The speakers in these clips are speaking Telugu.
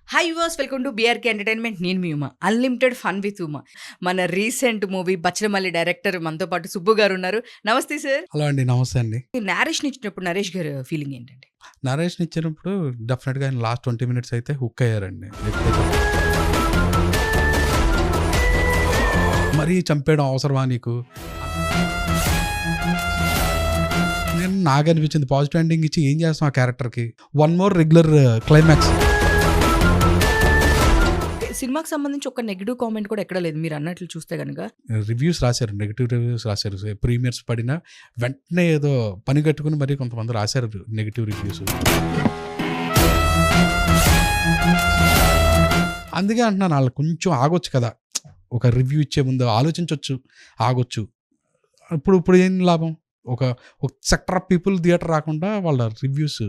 Hi viewers, welcome to BRK entertainment. నేను మీ Uma. Unlimited fun with Uma. మన రీసెంట్ మూవీ బచ్చలమల్లి డైరెక్టర్ మనతో పాటు సుబ్బు గారు ఉన్నారు. నమస్తే సార్. హలో అండి. నమస్తే అండి. నేరేషన్ ఇచ్చినప్పుడు నరేష్ గారు ఫీలింగ్ ఏంటండి? నరేష్‌ని ఇచ్చినప్పుడు డెఫినిట్‌గా ఆయన లాస్ట్ 20 మినిట్స్ అయితే హుక్ అయ్యారండి. మరీ చంపేయడం అవసరమా నీకు? నాకనిపించింది పాజిటివ్ ఎండింగ్ ఇచ్చి ఏం చేస్తాం ఆ క్యారెక్టర్‌కి? One more regular climax. సినిమాకి సంబంధించి ఒక నెగిటివ్ కామెంట్ కూడా ఎక్కడ లేదు మీరు అన్నట్లు చూస్తే కనుక. రివ్యూస్ రాశారు, నెగెటివ్ రివ్యూస్ రాశారు. ప్రీమియర్స్ పడిన వెంటనే ఏదో పని కట్టుకుని మరి కొంతమంది రాశారు నెగటివ్ రివ్యూస్. అందుకే అంటున్నాను, వాళ్ళు కొంచెం ఆగొచ్చు కదా, ఒక రివ్యూ ఇచ్చే ముందు ఆలోచించవచ్చు, ఆగొచ్చు. ఇప్పుడు ఏం లాభం? ఒక సెక్టర్ ఆఫ్ పీపుల్ థియేటర్ రాకుండా వాళ్ళ రివ్యూస్.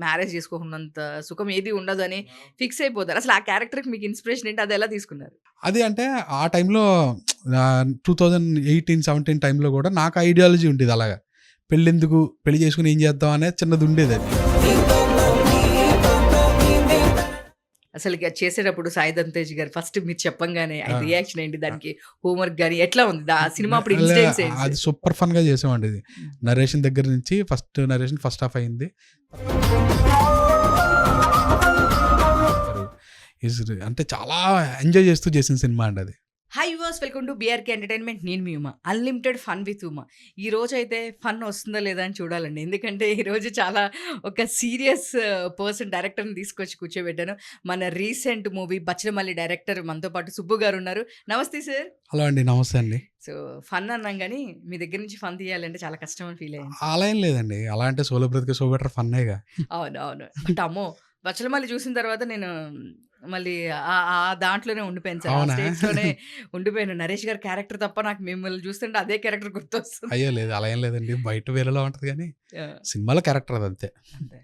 మ్యారేజ్ చేసుకోకున్నంత సుఖం ఏది ఉండదు అని ఫిక్స్ అయిపోతారు. అసలు ఆ క్యారెక్టర్కి మీకు ఇన్స్పిరేషన్ ఏంటి? అది ఎలా తీసుకున్నారు? అది అంటే ఆ టైంలో 2018-17 టైంలో కూడా నాకు ఐడియాలజీ ఉండేది అలాగా. పెళ్ళెందుకు, పెళ్లి చేసుకుని ఏం చేద్దాం అనే చిన్నది ఉండేది. అది అసలు చేసేటప్పుడు సాయిధం తేజ్ గారు ఫస్ట్ మీరు చెప్పంగానే ఆయన రియాక్షన్ ఏంటి? దానికి హోంవర్క్ గానీ ఎట్లా ఉంది ఆ సినిమా అప్పుడు ఇన్సిడెంట్స్ ఏంటి? అది సూపర్ ఫన్ గా చేసామండి. ఇది నరేషన్ దగ్గర నుంచి నరేషన్ ఫస్ట్ హాఫ్ అయింది. అంటే చాలా ఎంజాయ్ చేస్తూ చేసిన సినిమా అండి అది. Hi viewers, welcome to BRK entertainment. నేను మీ Uma. Unlimited fun with Uma. ఈ రోజు అయితే ఫన్ వస్తుందా లేదా అని చూడాలండి. ఎందుకంటే ఈరోజు చాలా ఒక సీరియస్ పర్సన్ డైరెక్టర్ని తీసుకొచ్చి కూర్చోబెట్టాను. మన రీసెంట్ మూవీ బచ్చలమల్లి డైరెక్టర్ మనతో పాటు సుబ్బు గారు ఉన్నారు. నమస్తే సార్. హలో అండి. నమస్తే అండి. సో ఫన్ అన్నాం కానీ మీ దగ్గర నుంచి ఫన్ తీయాలంటే చాలా కష్టం అని ఫీల్ అయ్యాను. అలా ఏం లేదండి, అలా అంటే సోలో బ్రతికే సో బెటర్ ఫన్నేగా. అవును అవును. అంటే అమ్మో, బచ్చలమల్లి చూసిన తర్వాత నేను మళ్ళీ దాంట్లోనే ఉండిపోయాను సార్. ఆ అవునా? స్టేజ్‌లోనే ఉండిపోయాను. నరేష్ గారి క్యారెక్టర్ తప్ప నాకు మిమ్మల్ని చూస్తుంటే అదే క్యారెక్టర్ గుర్తొస్తుంది. అయ్యో లేదు, అలా ఏం లేదండి. బయట వేరేలా ఉంటది కానీ యాహ్! సినిమాలో క్యారెక్టర్ అది అంతే. అంతే.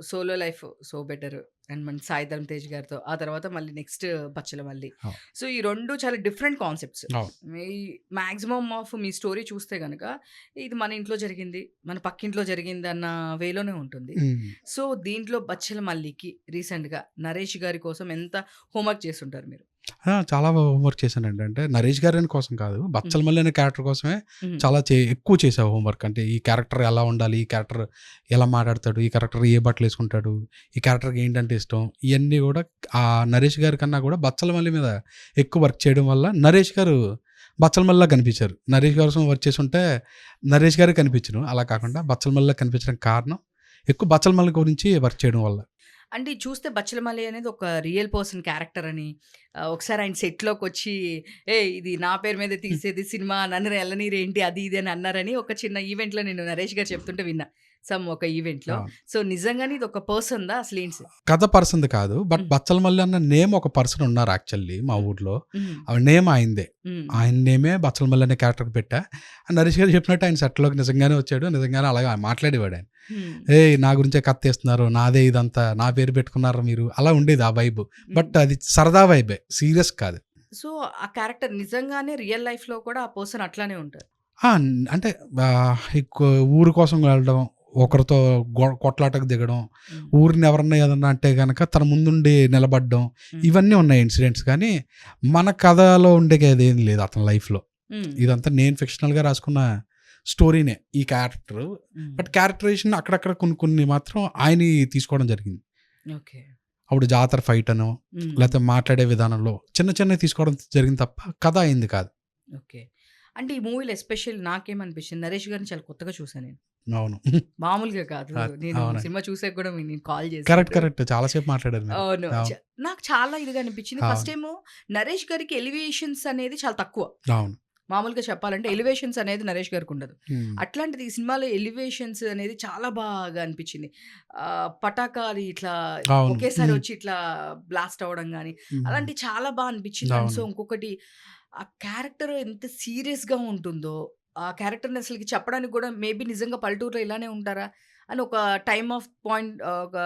Solo life so better and మన సాయిధరం తేజ్ గారితో. ఆ తర్వాత మళ్ళీ నెక్స్ట్ బచ్చలమల్లి. అవును. సో ఈ 2 చాలా డిఫరెంట్ కాన్సెప్ట్స్. అవును. మీ మాక్సిమం ఆఫ్ మీ స్టోరీ చూస్తే గనక ఇది మన ఇంట్లో జరిగింది, మన పక్కింట్లో జరిగింది అన్న వేలోనే ఉంటుంది. ఉమ్. సో దీంట్లో బచ్చలమల్లికి రీసెంట్‌గా నరేష్ గారి కోసం ఎంత హోంవర్క్ చేసుంటారు మీరు? చాలా హోంవర్క్ చేశానండి. అంటే నరేష్ గారి కోసం కాదు, బచ్చలమల్లి అనే క్యారెక్టర్ కోసమే హ్మ్. చాలా ఎక్కువ చేసా హోంవర్క్. అంటే ఈ క్యారెక్టర్ ఎలా ఉండాలి, ఈ క్యారెక్టర్ ఎలా మాట్లాడతాడు, ఈ క్యారెక్టర్ ఏ బట్టలు వేసుకుంటాడు, ఈ క్యారెక్టర్కి ఏంటంటే ఇష్టం, ఇవన్నీ కూడా ఆ నరేష్ గారి కన్నా కూడా బచ్చలమల్లి మీద ఎక్కువ వర్క్ చేయడం వల్ల నరేష్ గారు బచ్చలమల్లిలా కనిపించారు. నరేష్ గారి కోసం వర్క్ చేసి ఉంటే నరేష్ గారే కనిపించను. అలా కాకుండా బచ్చలమల్లిలా కనిపించడం కారణం ఎక్కువ బచ్చలమల్లి గురించి వర్క్ చేయడం వల్ల. అంటే చూస్తే బచ్చలమల్లి అనేది ఒక రియల్ పర్సన్ క్యారెక్టర్ అని ఒకసారి ఆయన సెట్‌లోకొచ్చి ఇది నా పేరు మీద తీసేది సినిమా, నన్ను ఎళ్ళనీరేంటి అది ఇది అని అన్నారని ఒక చిన్న ఈవెంట్‌లో నేను నరేష్ గారు చెప్తుంటే విన్నా. ఒక ఈవెంట్‌లో. అవును. సో నిజంగానే ఇది ఒక పర్సన్‌దా అసలేంటి సార్? కథ పర్సన్ది కాదు, బట్ హ్మ్. బచ్చలమల్లి అన్న నేమ్ ఒక పర్సన్ ఉన్నారు యాక్చువల్లీ మా ఊర్లో. హ్మ్. ఆ నేమ్ ఆయనదే. హ్మ్. ఆయన నేమే బచ్చలమల్లి అనే క్యారెక్టర్ పెట్టా. నరేష్ గారు చెప్పినట్టు ఆయన సెట్లోకి నిజంగానే వచ్చాడు. నిజంగానే అలాగా మాట్లాడేవాడు ఆయన. హ్మ్. నా గురించే కథ తీస్తున్నారు, నాదే ఇదంతా, నా పేరు పెట్టుకున్నారు మీరు, అలా ఉండేది ఆ వైబ్. బట్ హ్మ్. అది సరదా వైబే, సీరియస్ కాదు. సో ఆ క్యారెక్టర్ నిజంగానే రియల్ లైఫ్‌లో కూడా ఆ పర్సన్ అట్లానే ఉంటారు. ఆ, అంటే ఊరు కోసం వెళ్ళడం, ఒకరితో కొట్లాటకు దిగడం, హ్మ్. ఊరిని ఎవరన్నా ఏదన్నా అంటే కనుక తన ముందుండి నిలబడడం, హ్మ్. ఇవన్నీ ఉన్నాయి ఇన్సిడెంట్స్. కానీ మన కథలో ఉండేది ఏం లేదు అతని లైఫ్లో. హ్మ్. ఇదంతా నేను ఫిక్షనల్గా రాసుకున్న స్టోరీనే ఈ క్యారెక్టర్. హ్మ్. బట్ క్యారెక్టరైజేషన్ అక్కడక్కడ కొన్ని మాత్రం ఆయన తీసుకోవడం జరిగింది. ఓకే. అప్పుడు జాతర ఫైట్ అనో, హ్మ్. లేకపోతే మాట్లాడే విధానంలో చిన్నవి తీసుకోవడం జరిగింది తప్ప కథ అయింది కాదు. ఓకే. అంటే ఈ మూవీలో ఎస్పెషల్లీ నాకేమనిపించింది, నరేష్ గారిని చాలా కొత్తగా చూసా నేను. అవును. మామూలుగా కాదు. నేను అవునండి. సినిమా చూసాక కూడా నేను కాల్ కరెక్ట్ చేసినప్పుడు కరెక్ట్ చాలాసేపు మాట్లాడారు మీరు. అవును. అవును. నాకు చాలా ఇదిగా అనిపించింది. ఫస్ట్ అవును. ఏమో నరేష్ గారికి ఎలివేషన్స్ అనేది చాలా తక్కువ. అవును. మామూలుగా చెప్పాలంటే ఎలివేషన్స్ అనేది నరేష్ గారికి ఉండదు. హ్మ్. అట్లాంటిది ఈ సినిమాలో ఎలివేషన్స్ అనేది చాలా బాగా అనిపించింది. పటాకాలు ఇట్లా అవును. ఒకేసారి వచ్చి ఇట్లా బ్లాస్ట్ అవ్వడం గాని, హ్మ్. అలాంటివి చాలా బాగా అనిపించింది. అండ్ సో అవును. ఇంకొకటి ఆ క్యారెక్టర్ ఎంత సీరియస్‌గా ఉంటుందో, ఆ క్యారెక్టర్‌ని అసలకి చెప్పడానికి కూడా మేబీ నిజంగా పల్లెటూరులో ఇలానే ఉంటారా? అని ఒక టైమ్ ఆఫ్ పాయింట్ ఒక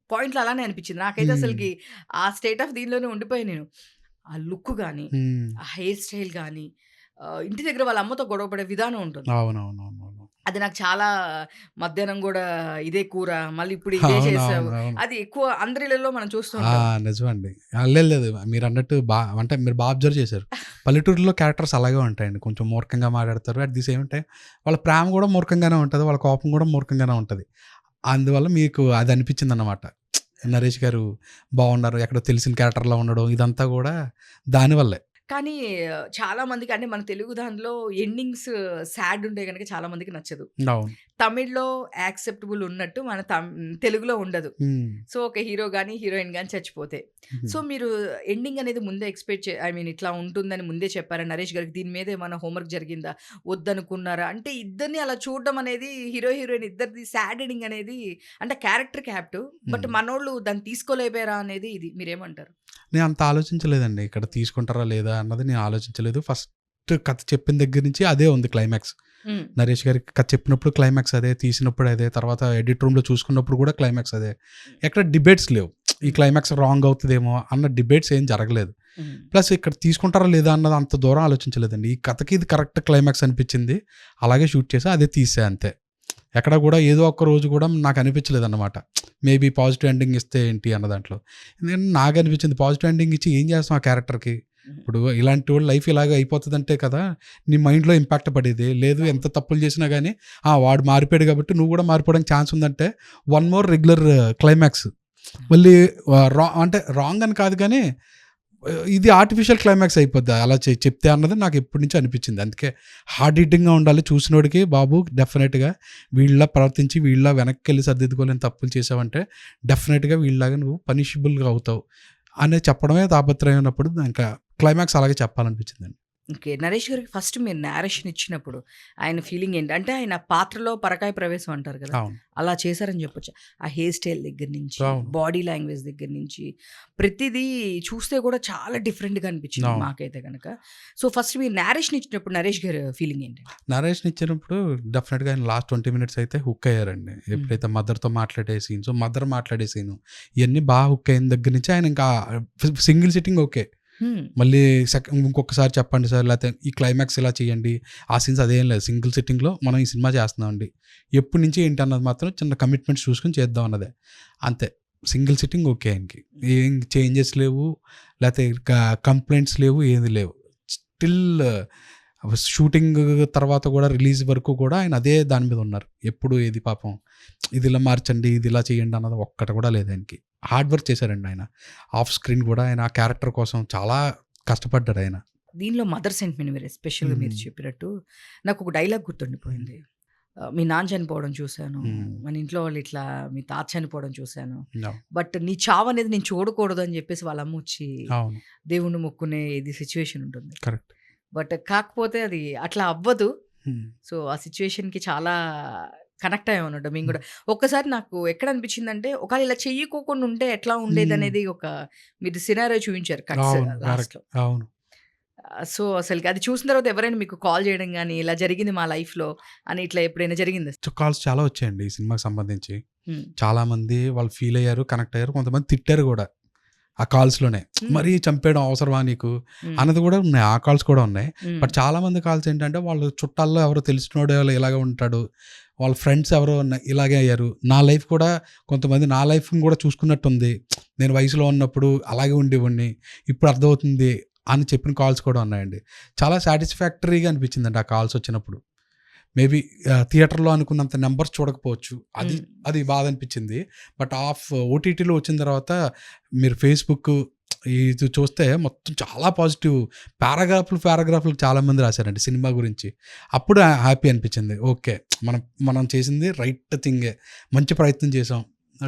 పాయింట్‌లో అలానే అనిపించింది. నాకైతే హ్మ్. అసలకి ఆ స్టేట్ ఆఫ్ దీనిలోనే ఉండిపోయాను నేను. ఆ లుక్ గాని, హ్మ్. ఆ హెయిర్ స్టైల్ గాని, ఇంటి దగ్గర వాళ్ళ అమ్మతో గొడవ పడే విధానం ఉంటుంది. అవునవునవునవును. అది నాకు చాలా మధ్యాహ్నం గూడా ఇదే కూర, మళ్ళీ ఇప్పుడు ఇదే చేసావు. అవును. అది ఎక్కువ అందరిళ్ళలో మనం చూస్తూ ఆ! ఉంటాం. నిజమండి. లేదు. మీరన్నట్టు అంటే మీరు అబ్జర్వ్ చేశారు. పల్లెటూరులో క్యారెక్టర్స్ అలాగే ఉంటాయండి. కొంచెం మూర్ఖంగా మాట్లాడతారు. అట్ ది సేమ్ టైమ్ వాళ్ళ ప్రేమ కూడా మూర్ఖంగానే ఉంటది. వాళ్ళ కోపం కూడా మూర్ఖంగానే ఉంటది. అందువల్ల మీకు అది అనిపించిందన్నమాట. నరేష్ గారు బాగున్నారు. ఎక్కడో తెలిసిన క్యారెక్టర్‌లా ఉండడం ఇదంతా కూడా దానివల్లే. కానీ చాలా మందికి అంటే మన తెలుగు దానిలో ఎండింగ్స్ సాడ్ ఉంటే గనక చాలా మందికి నచ్చదు. అవును. తమిళ్‌లో యాక్సెప్టబుల్ ఉన్నట్టు మన తెలుగులో ఉండదు. హ్మ్. సో, ఒక హీరో గాని, హీరోయిన్ గాని చచ్చిపోతే. హుహు. సో, మీరు ఎండింగ్ అనేది ముందే ఎక్స్‌పెక్ట్ ఐ మీన్ ఇట్లా ఉంటుందని ముందే చెప్పారా నరేష్ గారికి? దీని మీద ఏమన్నా హోంవర్క్ జరిగిందా? వద్దనుకున్నారా? అంటే ఇద్దరిని అలా చూడడం అనేది హీరో, హీరోయిన్ ఇద్దరిది సాడ్ ఎండింగ్ అనేది అంటే క్యారెక్టర్‌కి యాప్ట్. బట్ హ్మ్. మనోళ్ళు దాన్ని తీసుకోలేకపోయారా అనేది ఇది. మీరేమంటారు? నేను అంత ఆలోచించలేదండి. ఇక్కడ తీసుకుంటారా లేదా అన్నది నేను ఆలోచించలేదు. ఫస్ట్ కథ చెప్పిన దగ్గర నుంచి అదే ఉంది క్లైమాక్స్. హ్మ్. నరేష్ గారికి కథ చెప్పినప్పుడు క్లైమాక్స్ అదే, తీసినప్పుడు అదే, తర్వాత ఎడిట్ రూమ్‌లో చూసుకున్నప్పుడు కూడా క్లైమాక్స్ అదే. ఎక్కడ డిబేట్స్ లేవు. ఈ క్లైమాక్స్ రాంగ్ అవుతదేమో అన్న డిబేట్స్ ఏం జరగలేదు. హ్మ్. ప్లస్ ఇక్కడ తీసుకుంటారా లేదా అన్నది అంత దూరం ఆలోచించలేదండి. ఈ కథకి ఇది కరెక్ట్ క్లైమాక్స్ అనిపించింది. అలాగే షూట్ చేశా. అదే తీసా అంతే. ఎక్కడ కూడా ఏదో ఒక్క రోజు కూడా నాకు అనిపించలేదన్నమాట. మేబీ పాజిటివ్ ఎండింగ్ ఇస్తే ఏంటి అన్న దాంట్లో. నాకు అనిపించింది పాజిటివ్ ఎండింగ్ ఇచ్చి ఏం చేస్తాం ఆ క్యారెక్టర్‌కి? హ్మ్. ఇప్పుడు ఇలాంటి వాళ్ళ లైఫ్ ఇలాగే అయిపోతదంటే కదా! నీ మైండ్‌లో ఇంపాక్ట్ పడేది. లేదు అవును. ఎంత తప్పులు చేసినా గాని, వాడు మారిపోయాడు కాబట్టి నువ్వు కూడా మారిపోవడానికి ఛాన్స్ ఉందంటే, వన్ మోర్ రెగ్యులర్ క్లైమాక్స్. మళ్ళీ అంటే రాంగ్ అని కాదు గానీ, ఇది ఆర్టిఫిషియల్ క్లైమాక్స్ అయిపోద్ది. అలా చెప్తే అన్నది నాకు ఎప్పటినుంచో అనిపించింది. అందుకే హార్డ్ హిట్టింగ్‌గా ఉండాలి. చూసినోడికి బాబు డెఫినిట్‌గా వీళ్ళలా ప్రవర్తించి, వీళ్ళలా వెనక్కెళ్ళి సర్దిద్దుకోలేని తప్పులు చేశావంటే, డెఫినిట్‌గా వీళ్ళలాగా నువ్వు పనిషబుల్‌గా అవుతావు అని చెప్పడమే తాపత్రయం ఉన్నప్పుడు ఇంకా క్లైమాక్స్ అలాగే చెప్పాలనిపించిందండి. ఓకే. 'నరేష్' గారికి ఫస్ట్ మీరు నేరేషన్ ఇచ్చినప్పుడు ఆయన ఫీలింగ్ ఏంటి? అంటే ఆయన పాత్రలో పరకాయ ప్రవేశం అంటారు కదా! అవును. అలా చేశారని చెప్పొచ్చా? ఆ హెయిర్ స్టైల్ దగ్గర నుంచి, అవును. బాడీ లాంగ్వేజ్ దగ్గర నుంచి, ప్రతిదీ చూస్తే కూడా చాలా డిఫరెంట్‌గా అనిపించింది అవును. మాకైతే గనక. సో, ఫస్ట్ మీరు నేరేషన్ ఇచ్చినప్పుడు 'నరేష్' గారి ఫీలింగ్ ఏంటండి? నరేష్‌ని ఇచ్చినప్పుడు డెఫినిట్‌గా ఆయన లాస్ట్ 20 మినిట్స్ అయితే హుక్ అయ్యారండి. హ్మ్. ఎప్పుడైతే మదర్‌తో మాట్లాడే సీన్స్, మదర్ మాట్లాడే సీను ఇయన్నీ హుక్ అయిన దగ్గర నుంచి ఆయన ఇంకా సింగిల్ సిట్టింగ్ ఓకే. హ్మ్. మళ్ళీ ఇంకొకసారి చెప్పండి సార్ లేతే ఈ క్లైమాక్స్ ఇలా చేయండి. ఆ సీన్స్ అదేం లేదు. సింగిల్ సిట్టింగ్‌లో మనం ఈ సినిమా చేస్తున్నామండి. ఎప్పటి నుంచి ఏంటి అన్నది మాత్రం చిన్న కమిట్మెంట్స్ చూసుకొని చేద్దాం అన్నదే. అంతే. సింగిల్ సిట్టింగ్ ఓకే ఆయనకి. ఏం చేంజెస్ లేవు. లేతే కంప్లెయింట్స్ లేవు. ఏది లేవు. స్టిల్ షూటింగ్ తర్వాత కూడా రిలీజ్ వరకు కూడా ఆయన అదే దాని మీద ఉన్నారు. ఎప్పుడు ఏది పాపం ఇది ఇలా మార్చండి, ఇది ఇలా చేయండి అన్నది ఒక్కటి కూడా లేదు ఆయనకి. హార్డ్ వర్క్ చేశారండి ఆయన. ఆఫ్ స్క్రీన్ కూడా ఆయన ఆ క్యారెక్టర్ కోసం చాలా కష్టపడ్డాడు ఆయన. దీనిలో మదర్ సెంటిమెంట్ మీరు ఎస్పెషల్‌గా మీరు హ్మ్. చెప్పినట్టు నాకొక డైలాగ్ హ్మ్. గుర్తుండిపోయింది. మీ నాన్న చనిపోవడం చూసాను. హ్మ్. మన ఇంట్లో వాళ్ళు ఇట్లా మీ తాత చనిపోవడం చూసాను. అవును. బట్ నీ చావనేది నేను చూడకూడదు అని చెప్పేసి వాళ్ళ అమ్మొచ్చి అవును. దేవుడిని మొక్కునే ఇది సిట్యుయేషన్ ఉంటుంది. కరెక్ట్. బట్ కాకపోతే అది అట్లా అవ్వదు. హ్మ్. సో, ఆ సిట్యుయేషన్‌కి చాలా కనెక్ట్ అయ్యామన్నమాట మేము హ్మ్. గూడా. ఒక్కసారి నాకు ఎక్కడ అనిపించిందంటే, ఒకవేళ ఇలా చెయ్యకోకుండా ఉంటే ఎట్లా హ్మ్. ఉండేదనేది ఒక మీరు సినారియో చూయించారు కట్స్ అవును. కరెక్ట్. లాస్ట్‌లో. అవును. సో, అసలకి అది చూసిన తర్వాత ఎవరైనా మీకు కాల్ చేయడం గాని, ఇలా జరిగింది మా లైఫ్‌లో అని ఇట్లా ఎప్పుడైనా జరిగిందా? కాల్స్ చాలా వచ్చాయండి ఈ సినిమాకి సంబంధించి. హ్మ్. చాలామంది వాళ్ళు ఫీల్ అయ్యారు, కనెక్ట్ అయ్యారు. కొంతమంది తిట్టారు గూడా. ఆ కాల్స్‌లోనే. హ్మ్. మరీ చంపేయడం అవసరమా నీకు? హ్మ్. అన్నది గూడా ఉన్నాయి. ఆ కాల్స్ కూడా ఉన్నాయి. హ్మ్. బట్ చాలామంది కాల్స్ ఏంటంటే వాళ్ళు చుట్టాల్లో ఎవరో తెలిసినోడు ఇలాగే ఉంటాడు. వాళ్ళ ఫ్రెండ్స్ ఎవరో ఇలాగే అయ్యారు. నా లైఫ్ కూడా కొంతమంది నా లైఫ్‌ని కూడా చూసుకున్నట్టుంది. నేను వయసులో ఉన్నప్పుడు అలాగే ఉండేవాడిని. ఇప్పుడు అర్థమవుతుంది అని చెప్పిన కాల్స్ కూడా ఉన్నాయండి. చాలా సాటిస్ఫాక్టరీగా అనిపించిందండి ఆ కాల్స్ వచ్చినప్పుడు. మేబీ థియేటర్‌లో అనుకున్నంత నంబర్స్ చూడకపోవచ్చు. హ్మ్. అది బాధ అనిపించింది. బట్ ఓటీటీలో వచ్చిన తర్వాత మీరు ఫేస్‌బుక్ ఇది చూస్తే మొత్తం చాలా పాజిటివ్ పారాగ్రాఫ్‌లు చాలామంది రాశారండి సినిమా గురించి. అప్పుడు హ్యాపీ అనిపించింది. ఓకే. మనం మనం చేసింది రైట్ థింగే. మంచి ప్రయత్నం చేసాం.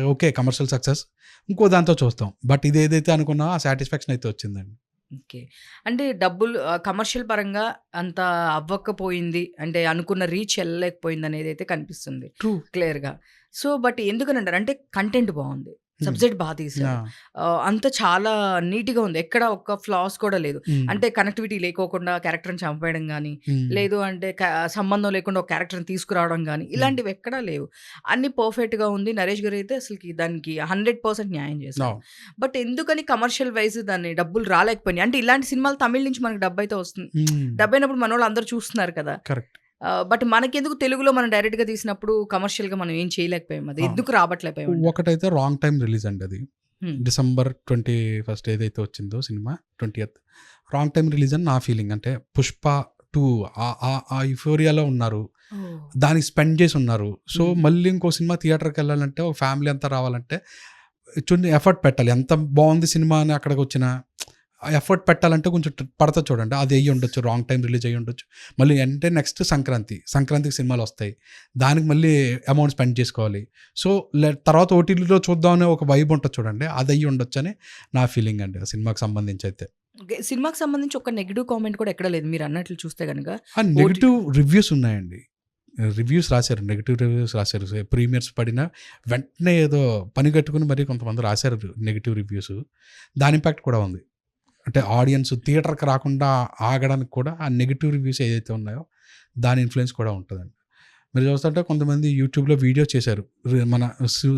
ఓకే. Commercial success. ఇంకో దాంతో చూస్తాం. బట్ ఇదేదైతే అనుకున్నామో ఆ సాటిస్ఫాక్షన్ అయితే వచ్చిందండి. ఓకే. అంటే డబ్బులు కమర్షియల్ పరంగా అంత అవ్వకపోయింది. అంటే అనుకున్న రీచ్ ఎళ్ళలేకపోయిందనేదైతే కనిపిస్తుంది ట్రూ. క్లియర్‌గా. సో, బట్ ఎందుకనంటారు అంటే కంటెంట్ బావుంది. హ్మ్. సబ్జెక్ట్ తీశారు. యాహ్! అంతా చాలా నీట్‌గా ఉంది. ఎక్కడ ఒక్క ఫ్లాస్ కూడా లేదు. హ్మ్. అంటే కనెక్టివిటీ లేకోకుండా క్యారెక్టర్‌ని చంపేయడం గాని, హ్మ్. లేదు అంటే సంబంధం లేకుండా ఒక క్యారెక్టర్‌ని తీసుకురావడం గాని, హ్మ్. ఇలాంటివి ఎక్కడా లేవు. అన్నీ పర్ఫెక్ట్‌గా ఉంది. నరేష్ గారైతే అసలకి దానికి 100% న్యాయం చేశారు. అవును. బట్ ఎందుకని కమర్షియల్ వైస్ దాన్ని డబ్బులు రాలేకపోయినాయి? అంటే ఇలాంటి సినిమాలు తమిళ్ నుంచి మనకు డబ్బయితే వస్తుంది. హ్మ్. డబ్బయినప్పుడు మనోళ్ళు అందరూ చూస్తున్నారు కదా! కరెక్ట్. బట్ మనకెందుకు తెలుగులో మనం డైరెక్ట్‌గా తీసినప్పుడు కమర్షియల్‌గా మనం ఏం చేయలేకపోయాం. అది అవును. ఎందుకు రాబట్టలేకపోయామంటారు? ఒకటైతే రాంగ్ టైమ్ రిలీజ్ అండి అది. హ్మ్. డిసెంబర్ 21 ఏదైతే వచ్చిందో సినిమా 20థ్ రాంగ్ టైమ్ రిలీజ్ అని నా ఫీలింగ్. అంటే 'పుష్ప 2' ఆ యుఫోరియాలో ఉన్నారు. ఓహ్! దానికి స్పెండ్ చేసి ఉన్నారు. సో, హ్మ్. మళ్ళీ ఇంకో సినిమా థియేటర్‌కెళ్ళాలంటే ఒక ఫ్యామిలీ అంతా రావాలంటే కొన్ని ఎఫర్ట్ పెట్టాలి. ఎంత బావుంది సినిమా అని అక్కడికొచ్చినా ఆ ఎఫర్ట్ పెట్టాలంటే కొంచెం పడతది చూడండి. అది అయ్యుండొచ్చు. రాంగ్ టైమ్ రిలీజ్ అయ్యుండొచ్చు. మళ్ళీ అంటే నెక్స్ట్ సంక్రాంతి. సంక్రాంతికి సినిమాలొస్తాయి. దానికి మళ్ళీ అమౌంట్ స్పెండ్ చేసుకోవాలి. సో, తర్వాత ఓటీటీలో చూద్దాం అనే ఒక వైబ్ ఉంటది చూడండి. అది అయ్యుండొచ్చని నా ఫీలింగ్ అండి. ఆ సినిమాకి సంబంధించయితే. ఓకే. సినిమాకి సంబంధించి ఒక నెగెటివ్ కామెంట్ కూడా ఎక్కడ లేదు. మీరన్నట్లు చూస్తే గనక. ఆ ఓటీ నెగెటివ్ రివ్యూస్ ఉన్నాయండి. రివ్యూస్ రాశారు. నెగెటివ్ రివ్యూస్ రాశారు. ప్రీమియర్స్ పడిన వెంటనే ఏదో పని కట్టుకొని మరి కొంతమంది రాశారు నెగెటివ్ రివ్యూస్. దాని ఇంపాక్ట్ కూడా ఉంది. అంటే ఆడియన్స్ థియేటర్‌కి రాకుండా ఆగడానికి కూడా ఆ నెగెటివ్ రివ్యూస్ ఏదైతే ఉన్నాయో దాని ఇన్‌ఫ్లూయెన్స్ కూడా ఉంటదండి. మీరు చూస్తుంటే కొంతమంది యూట్యూబ్‌లో వీడియో చేశారు. మన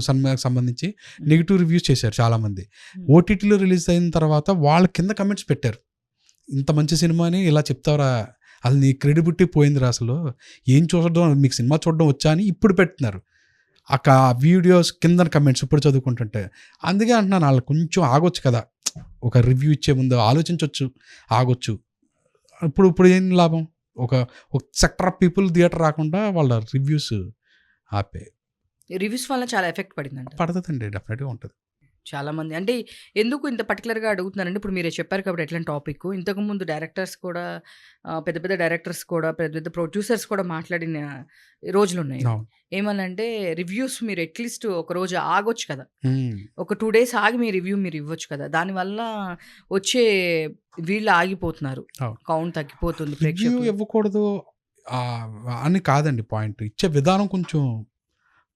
సినిమాకి సంబంధించి నెగెటివ్ రివ్యూస్ చేశారు చాలామంది. హ్మ్. ఓటీటీలో రిలీజ్ అయిన తర్వాత వాళ్ళ కింద కామెంట్స్ పెట్టారు. ఇంత మంచి సినిమాని ఇలా చెప్తావురా! అసలు నీ క్రెడిబిలిటీ పోయిందిరా అసలు. ఏం చూడడం మీకు సినిమా చూడడం వచ్చా అని ఇప్పుడు పెడుతున్నారు. వీడియోస్ కిందన కామెంట్స్ ఇప్పుడు చదువుకుంటుంటే. అందుకే అంటున్నాను ఆళ్ళు కొంచెం ఆగొచ్చు కదా! ఒక రివ్యూ ఇచ్చే ముందు ఆలోచించొచ్చు. ఆగొచ్చు. ఇప్పుడు ఏం లాభం? ఒక ఒక సెక్టర్ ఆఫ్ పీపుల్ థియేటర్ రాకుండా వాళ్ళ రివ్యూస్ ఆపే రివ్యూస్ వల్ల చాలా ఎఫెక్ట్ పడిందంటారు. పడతదండి. డెఫినెట్‌గా ఉంటది. చాలామంది అంటే ఎందుకు ఇంత పర్టిక్యులర్‌గా అడుగుతున్నానంటే ఇప్పుడు మీరే చెప్పారు కాబట్టి ఎట్లాంటి టాపిక్. ఇంతకుముందు డైరెక్టర్స్ కూడా పెద్ద పెద్ద డైరెక్టర్స్ కూడా పెద్ద పెద్ద ప్రొడ్యూసర్స్ కూడా మాట్లాడిన రోజులున్నాయి. అవును. ఏమనంటే రివ్యూస్ మీరు అట్‌లీస్ట్ ఒక రోజు ఆగొచ్చు కదా! హ్మ్. ఒక 2 డేస్ ఆగి మీ రివ్యూ మీరు ఇవ్వచ్చు కదా! దానివల్ల వచ్చే వీళ్ళు ఆగిపోతున్నారు. అవును. కౌంట్ తగ్గిపోతుంది రివ్యూ ప్రేక్షకులు. ఇవ్వకూడదు అని కాదండి పాయింట్. ఇచ్చే విధానం కొంచెం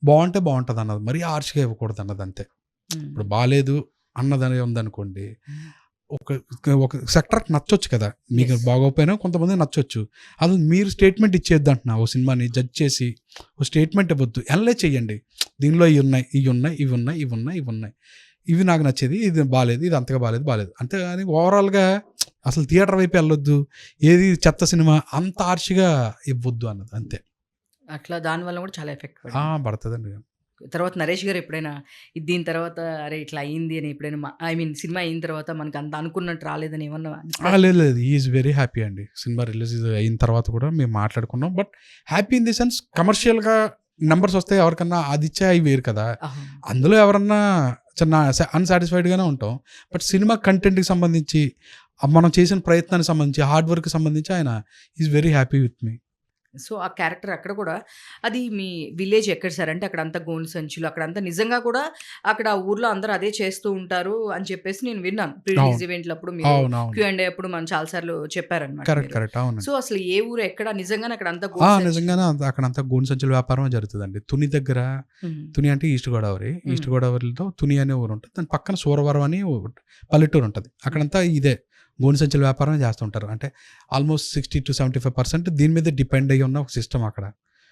బావుంటే బావుంటదన్నది. మరీ హార్ష్‌గా ఇవ్వకూడదన్నది అంతే. హ్మ్. ఇప్పుడు బాలేదు అన్నదని ఉందనుకోండి. హ్మ్. ఒక ఒక సెక్టర్‌కి నచ్చొచ్చు కదా! మీకు యెస్. బాగోకపోయినా కొంతమందికి నచ్చొచ్చు. అది మీరు స్టేట్మెంట్ ఇచ్చేద్దంటున్నా ఓ సినిమాని జడ్జ్ చేసి ఓ స్టేట్మెంట్ ఇవ్వద్దు. అనలైజ్ చేయండి. దీనిలో ఇయున్నాయి, ఇయున్నాయి, ఇవున్నాయి, ఇవున్నాయి, ఇవున్నాయి. ఇవి నాకు నచ్చేది. ఇది బాలేదు. ఇది అంతగా బాలేదు. అంతేగాని ఓవరాల్‌గా అసలు థియేటర్ వైపే ఎళ్ళొద్దు. ఏది చెత్త సినిమా అంత హార్ష్‌గా ఇవ్వొద్దు అన్నది అంతే. అట్లా దానివల్ల కూడా చాలా ఎఫెక్ట్ పడింది. పడతదండి. తర్వాత 'నరేష్' గారు ఎప్పుడైనా దీని తర్వాత అరే! ఇట్లా అయింది అని ఎప్పుడైనా ఐ మీన్ సినిమా అయిన తర్వాత మనకు అంత అనుకున్నట్టు రాలేదని ఏమన్నా లేదు. హి ఈస్ వెరీ హ్యాపీ అండి. సినిమా రిలీజ్ అయిన తర్వాత కూడా మేము మాట్లాడుకున్నాం. But happy in the sense కమర్షియల్‌గా నంబర్స్ వస్తాయి ఎవరికన్నా అదిచ్చా అయి వేరు కదా! అవును. అందులో ఎవరన్నా చిన్న అన్‌సాటిస్ఫైడ్‌గానే ఉంటాం. బట్ సినిమా కంటెంట్‌కి సంబంధించి మనం చేసిన ప్రయత్నానికి సంబంధించి హార్డ్ వర్క్‌కి సంబంధించి ఆయన is very happy with me. So, ఆ క్యారెక్టర్ అక్కడ కూడా అది మీ విలేజ్ ఎక్కడ సార్? అంటే అక్కడంతా గోను సంచులు అక్కడంతా నిజంగా కూడా అక్కడ ఆ ఊర్లో అందరూ అదే చేస్తూ ఉంటారు అని చెప్పేసి నేను విన్నాను. ప్రీ రిలీజ్ అవును. ఈవెంట్‌లప్పుడు మీరు అవునవును. క్యూ&ఏ అప్పుడు మనం చాలా సార్లు చెప్పారనమాట మీరు. కరెక్ట్. అవునండి. సో, అసలు ఏ ఊరు ఎక్కడ నిజంగానే అక్కడంతా గోను సంచులు. నిజంగానే అక్కడంతా గోను సంచుల వ్యాపారమే జరుగుతదండి. తుని దగ్గర హ్మ్. తుని అంటే ఈస్ట్ గోదావరి. హ్మ్. ఈస్ట్ గోదావరిలో తుని అనే ఊరుంటది. దాని పక్కన సూరవరం అని పల్లెటూరు ఉంటది. అక్కడంతా ఇదే గోను సంచుల వ్యాపారమే చేస్తుంటారు. అంటే ఆల్మోస్ట్ 60-75% దీని మీదే డిపెండ్ అయ్యి ఉన్న ఒక సిస్టమ్ అక్కడ.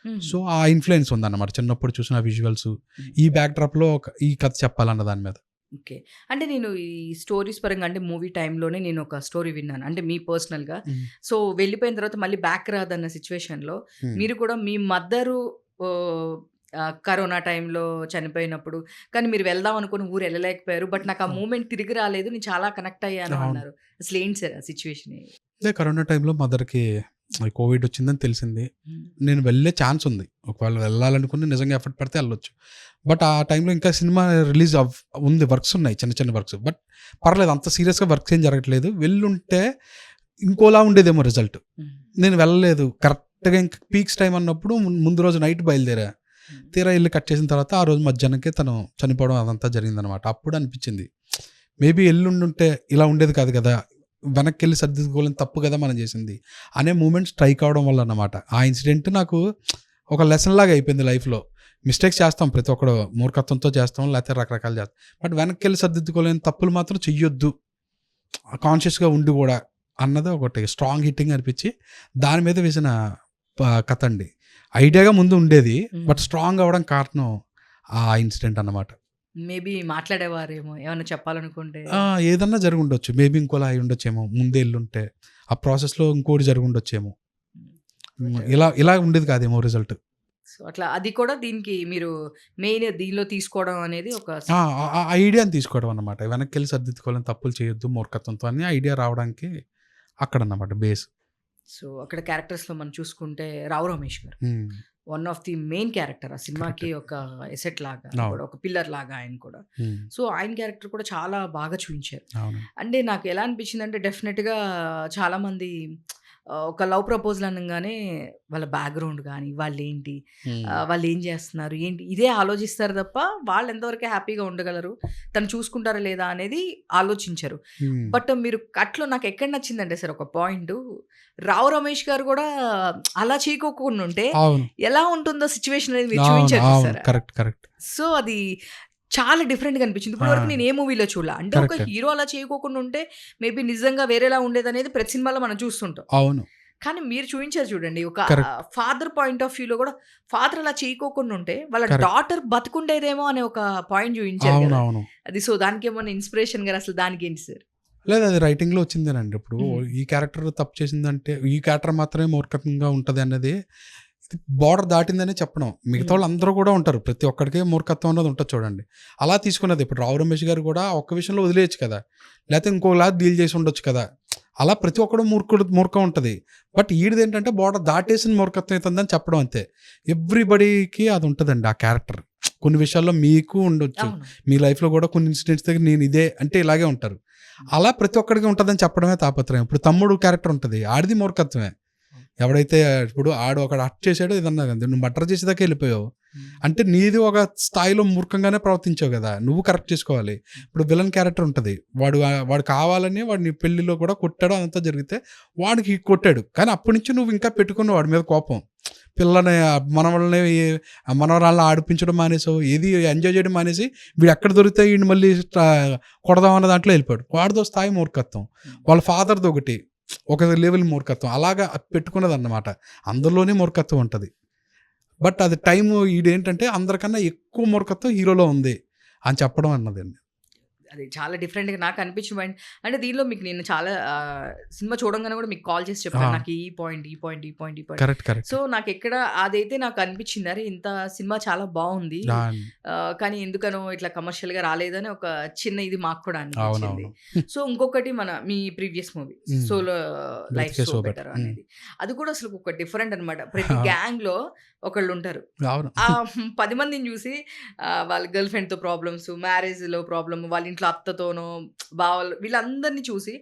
హుహు. సో, ఆ ఇన్‌ఫ్లూయెన్స్ ఉందన్నమాట. చిన్నప్పుడు చూసిన విజువల్స్ హ్మ్. ఈ బ్యాక్‌డ్రాప్‌లో ఈ కథ చెప్పాలన్న దాని మీద. ఓకే. అంటే నేను ఈ స్టోరీస్ పరంగా అంటే మూవీ టైమ్‌లోనే నేను ఒక స్టోరీ విన్నాను. అంటే మీ పర్సనల్‌గా. హ్మ్. సో, వెళ్ళిపోయిన తర్వాత మళ్ళీ బ్యాక్ రాదన్న సిట్యుయేషన్‌లో హ్మ్. మీరు కూడా మీ మదరు ఓహ్, కరోనా టైమ్‌లో చనిపోయినప్పుడు కానీ మీరు వెళ్దాం అనుకుని ఊరు ఎళ్ళలేకపోయారు. బట్ నాకు ఆ అవును. మూవ్‌మెంట్ తిరిగి రాలేదు. నేను చాలా కనెక్ట్ అయ్యాను అవును. అన్నారు. అసలేంటి సార్ ఆ సిట్యుయేషన్? అదే కరోనా టైంలో మదర్‌కి కోవిడ్ వచ్చిందని తెలిసింది. హ్మ్. నేను వెళ్ళే ఛాన్స్ ఉంది. ఒకవేళ వెళ్ళాలనుకుని నిజంగా ఎఫర్ట్ పెడితే ఎళ్ళొచ్చు. బట్ ఆ టైంలో ఇంకా సినిమా రిలీజ్ ఉంది. వర్క్స్ ఉన్నాయి. చిన్న చిన్న వర్క్స్. బట్ పర్లేదు అంత సీరియస్‌గా వర్క్స్ ఏం జరగట్లేదు. వెళ్ళుంటే ఇంకోలా ఉండేదేమో రిజల్ట్. హ్మ్. నేను వెళ్ళలేదు. కరెక్ట్‌గా ఇంక పీక్స్ టైమ్ అన్నప్పుడు ముందు రోజు నైట్ బయలుదేరా. హ్మ్. తీరా ఎళ్లి కట్ చేసిన తర్వాత ఆ రోజు మధ్యాహ్నానికి తను చనిపోవడం అదంతా జరిగిందనమాట. అప్పుడు అనిపించింది. మేబీ ఎల్లుండుంటే ఇలా ఉండేది కాదు కదా! వెనక్కెళ్ళి సర్దిద్దుకోలేని తప్పు కదా మనం చేసింది. అనే మూమెంట్ స్ట్రైక్ అవ్వడం వల్ల అన్నమాట. ఆ ఇన్సిడెంట్ నాకు ఒక లెసన్ లాగా అయిపోయింది లైఫ్‌లో. మిస్టేక్స్ చేస్తాం ప్రతి ఒక్కడు. మూర్ఖత్వంతో చేస్తాం. లేకపోతే రకరకాలు చేస్తాం. బట్ వెనక్కెళ్ళి సర్దిద్దుకోలేని తప్పులు మాత్రం చెయ్యొద్దు. కాన్షియస్‌గా ఉండి గూడా అన్నది ఒకటి స్ట్రాంగ్ హిట్టింగ్ అనిపించి దాని మీద వేసిన కథ అండి. ఐడియాగా ముందు ఉండేది. హ్మ్. బట్ స్ట్రాంగ్ అవ్వడం కారణం ఆ ఇన్సిడెంట్ అన్నమాట. మేబీ మాట్లాడేవారేమో ఏమన్నా చెప్పాలనుకుంటే. ఏదన్నా జరిగుండొచ్చు. మేబీ ఇంకోలా అయ్యుండొచ్చేమో. ముందే ఎళ్ళుంటే. ఆ ప్రాసెస్‌లో ఇంకోటి జరిగుండొచ్చేమో. హ్మ్. ఇలా ఉండేది కాదేమో రిజల్ట్. సో, అట్లా అది కూడా దీనికి మీరు మెయిన్ దీనిలో తీసుకోవడం అనేది ఒక ఆ! ఆ ఐడియాని తీసుకోవడం అన్నమాట. వెనక్కెళ్ళి సరిదిద్దుకోవాలని, తప్పులు చేయొద్దు మూర్ఖత్వంతో అని ఐడియా రావడానికి అక్కడన్నమాట బేస్. సో, అక్కడ క్యారెక్టర్స్‌లో మనం చూసుకుంటే 'రావు రమేష్' గారు. హ్మ్. One of the main character ఆ సినిమాకి కరెక్టే. ఒక ఎసెట్ లాగా అవును. కూడా ఒక పిల్లర్ లాగా ఆయన కూడా. హ్మ్. సో, ఆయన క్యారెక్టర్ కూడా చాలా బాగా చూయించారు. అవును. అంటే నాకు ఎలా అనిపించిందంటే డెఫినెట్‌గా చాలామంది ఒక లవ్ ప్రపోజల్ అనంగానే వాళ్ళ బ్యాక్‌గ్రౌండ్ గాని, వాళ్ళేంటి, హ్మ్. వాళ్ళేం జేస్తున్నారు, ఏంటి ఇదే ఆలోచిస్తారు తప్ప వాళ్ళు ఎంతవరకు హ్యాపీగా ఉండగలరు, తను చూసుకుంటారా లేదా అనేది ఆలోచించరు. హ్మ్. బట్ మీరు కట్‌లో నాకెక్కడ నచ్చిందంటే సార్ ఒక పాయింటు, రావు రమేష్ గారు గూడా అలా చేయకోకుండా ఉంటే అవును. ఎలా ఉంటుందో సిట్యుయేషన్ అనేది మీరు అవును. చూయించారు అవును. చూసారా? కరెక్ట్. సో, అది చాలా డిఫరెంట్‌గా అనిపించింది. ఇప్పటి వరకు ఆ! నేను ఏ మూవీలో చూడల. అంటే ఒక కరెక్టే. హీరో అలా చేయకోకుండా ఉంటే మేబీ నిజంగా వేరేలా ఉండేదనేది ప్రతి సినిమాలో మనం చూస్తుంటాం. అవును. కానీ మీరు చూయించారు చూడండి. ఒక కరెక్ట్. ఫాదర్ పాయింట్ ఆఫ్ వ్యూలో గూడా ఫాదర్ అలా చేయకోకుండా ఉంటే వాళ్ళ కరెక్ట్. డాటర్ బతికుండేదేమో అనే ఒక పాయింట్ చూయించారు గదా! అవునవును. అది సో, దానికేమన్నా ఇన్‌స్పిరేషన్ గాని అసలు దానికేంటి సార్? లేదు అది రైటింగ్‌లో వచ్చిందేనండి. ఇప్పుడు హ్మ్. ఈ క్యారెక్టర్ తప్పు చేసిందంటే, ఈ క్యారెక్టర్ మాత్రమే మూర్ఖంగా ఉంటది అన్నది బోర్డర్ దాటిందనే చెప్పడం. మిగతా హ్మ్. వాళ్ళందరూ కూడా ఉంటారు. ప్రతి ఒక్కడికి మూర్ఖత్వం అన్నది ఉంటది చూడండి. అలా తీసుకున్నది. ఇప్పుడు 'రావు రమేష్' గారు కూడా ఒక్క విషయంలో వదిలేయొచ్చు కదా! లేతే ఇంకోలా డీల్ చేసి ఉండొచ్చు కదా! అలా ప్రతి ఒక్కడు మూర్ఖం ఉంటది. బట్ ఈడిదేంటంటే బోర్డర్ దాటేసిన మూర్ఖత్వం అయితుందని చెప్పడం అంతే. ఎవ్రీబడీకి అది ఉంటదండి ఆ క్యారెక్టర్. కొన్ని విషయాల్లో మీకు ఉండొచ్చు. అవును. మీ లైఫ్‌లో కూడా కొన్ని ఇన్సిడెంట్స్ దగ్గర నేను ఇదే అంటే ఇలాగే ఉంటారు. అలా ప్రతి ఒక్కడికి ఉంటదని చెప్పడమే తాపత్రయం. ఇప్పుడు తమ్ముడు క్యారెక్టర్ ఉంటది. ఆడిది మూర్ఖత్వమే. ఎవడైతే ఇప్పుడు ఆడు ఒకడు హర్ట్ చేసాడో ఏదన్నా గాని నువ్వు మర్డర్ చేసేదాకా వెళ్ళిపోయావు. హ్మ్. అంటే నీది ఒక స్థాయిలో మూర్ఖంగానే ప్రవర్తించావు గదా! నువ్వు కరెక్ట్ చేసుకోవాలి. ఇప్పుడు విలన్ క్యారెక్టర్ ఉంటది. వాడు కావాలని వాడిని పెళ్లిలో కూడా కొట్టాడు అదంతా జరిగితే వాడికి కొట్టాడు. కానీ అప్పటి నుంచి నువ్వు ఇంకా పెట్టుకున్నావు వాడి మీద కోపం. పిల్లని మనవళ్ళని మనవరాళ్ళని ఆడిపించడం మానేసావు. ఏది ఎంజాయ్ చేయడం మానేసి వీడు ఎక్కడ దొరికితే ఈడిని మళ్ళీ కొడదాం అన్న దాంట్లో వెళ్ళిపోయాడు. వాడిదో స్థాయి మూర్ఖత్వం. వాళ్ళ ఫాదర్‌ది ఒకటి. ఒక లెవెల్ మూర్ఖత్వం. అలాగా పెట్టుకున్నదన్నమాట. అందులోనే మూర్ఖత్వం ఉంటది. బట్ అది టైము ఈడేంటంటే అందరికన్నా ఎక్కువ మూర్ఖత్వం హీరోలో ఉంది అని చెప్పడం అన్నదండి. అది చాలా డిఫరెంట్‌గా నాకు అనిపించిన పాయింట్ అంటే దీనిలో మీకు నేను చాలా సినిమా చూడంగానే కూడా మీకు కాల్ చేసి చెప్పాను. ఆ! నాకు ఈ పాయింట్, ఈ పాయింట్, ఈ పాయింట్, ఈ పాయింట్. కరెక్ట్. సో, నాకెక్కడ అదైతే నాకు అనిపించింది. అరే! ఇంత సినిమా చాలా బావుంది. ఆ! కానీ ఎందుకనో ఇట్లా కమర్షియల్‌గా రాలేదని ఒక చిన్న ఇది మాకు కూడా అనిపించింది. అవునవును. సో, ఇంకొకటి మీ ప్రీవియస్ మూవీ హ్మ్. 'సోలో లైఫ్ 'బ్రతికే సో సో బెటర్' బెటర్.' అనేది. అది కూడా అసలు ఒక డిఫరెంట్ అనమాట. ప్రతి గ్యాంగ్‌లో ఒకళ్ళుంటారు. అవును. 10 మందిని చూసి వాళ్ళ గర్ల్ ఫ్రెండ్‌తో ప్రాబ్లమ్స్, మ్యారేజ్‌లో ప్రాబ్లమ్, వాళ్ళ ఇంట్లో అత్తతోనో, బావలు వీళ్ళందరిని చూసి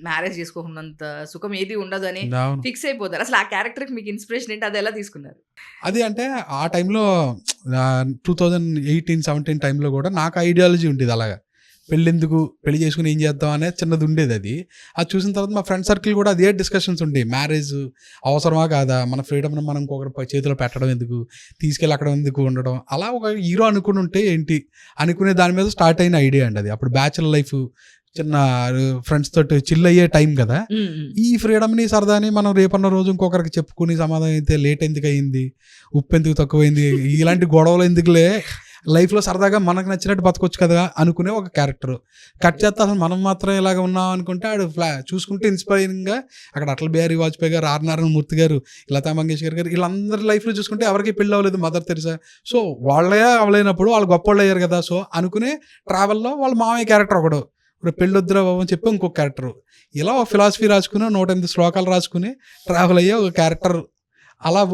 మ్యారేజ్ చేసుకోకున్నంత సుఖం ఏది ఉండదని అవును. ఫిక్స్ అయిపోతారు. అసలు ఆ క్యారెక్టర్‌కి మీకు ఇన్‌స్పిరేషన్ ఏంటి? అదెలా తీసుకున్నారు? అది అంటే ఆ టైంలో 2018, 17 టైంలో గూడా నాకు ఐడియాలజీ ఉండేది అలాగా. పెళ్ళెందుకు? పెళ్లి చేసుకొని ఏం చేద్దాం అనేది చిన్నది ఉండేదది. అది చూసిన తర్వాత మా ఫ్రెండ్ సర్కిల్ కూడా అదే డిస్కషన్స్ ఉండేవి. మ్యారేజ్ అవసరమా? కాదా? మన ఫ్రీడమ్‌ని మనం ఇంకొకరి చేతిలో పెట్టడం ఎందుకు? తీసుకెళ్ళి అక్కడ ఎందుకు ఉండడం? అలా ఒక హీరో అనుకుని ఉంటే ఏంటి? అనుకునే దాని మీద స్టార్ట్ అయిన ఐడియా అండి అది. అప్పుడు బ్యాచిలర్ లైఫ్ చిన్న ఫ్రెండ్స్ తోటి చిల్ అయ్యే టైం కదా! హ్మ్. హ్మ్. ఈ ఫ్రీడమ్‌ని, సరదాని మనం రేపన్న రోజు ఇంకొకరికి చెప్పుకొని సమాధానం అయితే లేట్ ఎందుకయింది? ఉప్పు ఎందుకు తక్కువైంది? ఇలాంటి గొడవలు ఎందుకులే? లైఫ్‌లో సరదాగా మనకు నచ్చినట్టు బతకొచ్చు కదా! అనుకునే ఒక క్యారెక్టర్. కట్ చేస్తే అసలు మనం మాత్రం ఇలాగ ఉన్నాం అనుకుంటే ఆడు చూసుకుంటే ఇన్‌స్పైరింగ్‌గా అక్కడ అటల్ బిహారీ వాజ్పేయి గారు, ఆర్ నారాయణ మూర్తి గారు, లతా మంగేష్కర్ గారు వీళ్ళందరి లైఫ్‌లో చూసుకుంటే ఎవరికీ పెళ్లి అవ్వలేదు. Mother Teresa. సో, వాళ్ళే అవ్వలేనప్పుడు వాళ్ళు గొప్పోళ్ళు అయ్యారు కదా! సో, అనుకునే ట్రావెల్‌లో వాళ్ళ మామయ్య క్యారెక్టర్ ఒకడు. "ఒరేయ్ పెళ్ళొద్దురా బాబు" అని చెప్పి ఇంకొక క్యారెక్టర్. ఇలా ఒక ఫిలాసఫీ రాసుకుని 108 శ్లోకాలు రాసుకుని ట్రావెల్ అయ్యే ఒక క్యారెక్టర్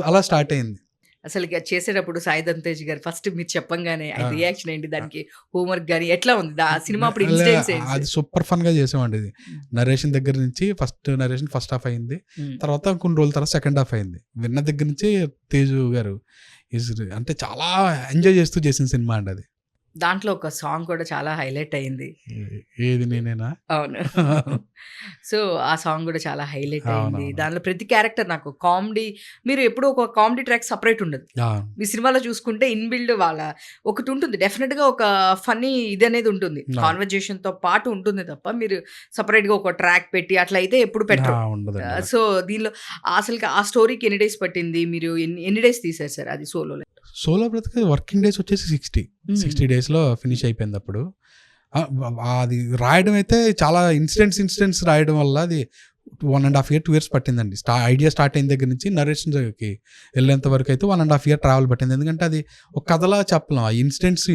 అలా స్టార్ట్ అయింది. అసలకి చేసేటప్పుడు 'సాయి ధరమ్ తేజ్' గారు ఫస్ట్ మీరు చెప్పంగానే ఆయన ఆ! రియాక్షన్ ఏంటి? దానికి హోంవర్క్ గాని ఎట్లా ఉంది? సినిమా అప్పుడు లే ఇన్సిడెంట్స్ ఏంటి అది సార్? సూపర్ ఫన్‌గా చేసామండి ఇది. హ్మ్. నరేషన్ దగ్గర నుంచి నరేషన్ ఫస్ట్ హాఫ్ అయింది. హ్మ్. తర్వాత కొన్ని రోజుల తర్వాత సెకండ్ హాఫ్ అయింది. విన్న దగ్గర నుంచి తేజు గారు అంటే చాలా ఎంజాయ్ చేస్తూ చేసిన సినిమా అండి అది. దాంట్లో ఒక సాంగ్ కూడా చాలా హైలైట్ అయింది. ఏది నేనేనా? అవును. సో, ఆ సాంగ్ గూడా చాలా హైలైట్ అయింది. అవునవును. దాంట్లో ప్రతి క్యారెక్టర్ నాకు కామెడీ మీరు ఎప్పుడూ ఒక కామెడీ ట్రాక్ సెపరేట్ ఉండదు. ఆ! మీ సినిమాలో చూసుకుంటే ఇన్‌బిల్డ్ ఒకటుంటుంది. డెఫినిట్‌గా ఒక ఫన్నీ ఇదనేది ఉంటుంది. అవును. కాన్వర్జేషన్‌తో పాటు ఉంటుంది తప్ప, మీరు సెపరేట్‌గా ఒక ట్రాక్ పెట్టి అట్లా అయితే ఎప్పుడు పెట్టరు. ఉండదండి అలా. సో, దీనిలో అసలుకి ఆ స్టోరీకి ఎన్ని డేస్ పట్టింది? మీరు ఎన్ని డేస్ తీశారు సార్ అది సోలోలో? సోలో బ్రతికే వర్కింగ్ డేస్ వచ్చేసి 60. హ్మ్. 60 డేస్‌లో ఫినిష్ అయిపోయిందప్పుడు. అది రాయడం అయితే చాలా ఇన్సిడెంట్స్ రాయడం వల్ల అది 1.5 ఇయర్, 2 ఇయర్స్ పట్టిందండి. ఐడియా స్టార్ట్ అయిన దగ్గర నుంచి నరేషన్‌కి వెళ్ళేంత వరకు అయితే 1.5 ఇయర్ ట్రావెల్ పట్టింది. ఎందుకంటే అది ఒక కథలా చెప్పలేం. ఆ ఇన్సిడెంట్స్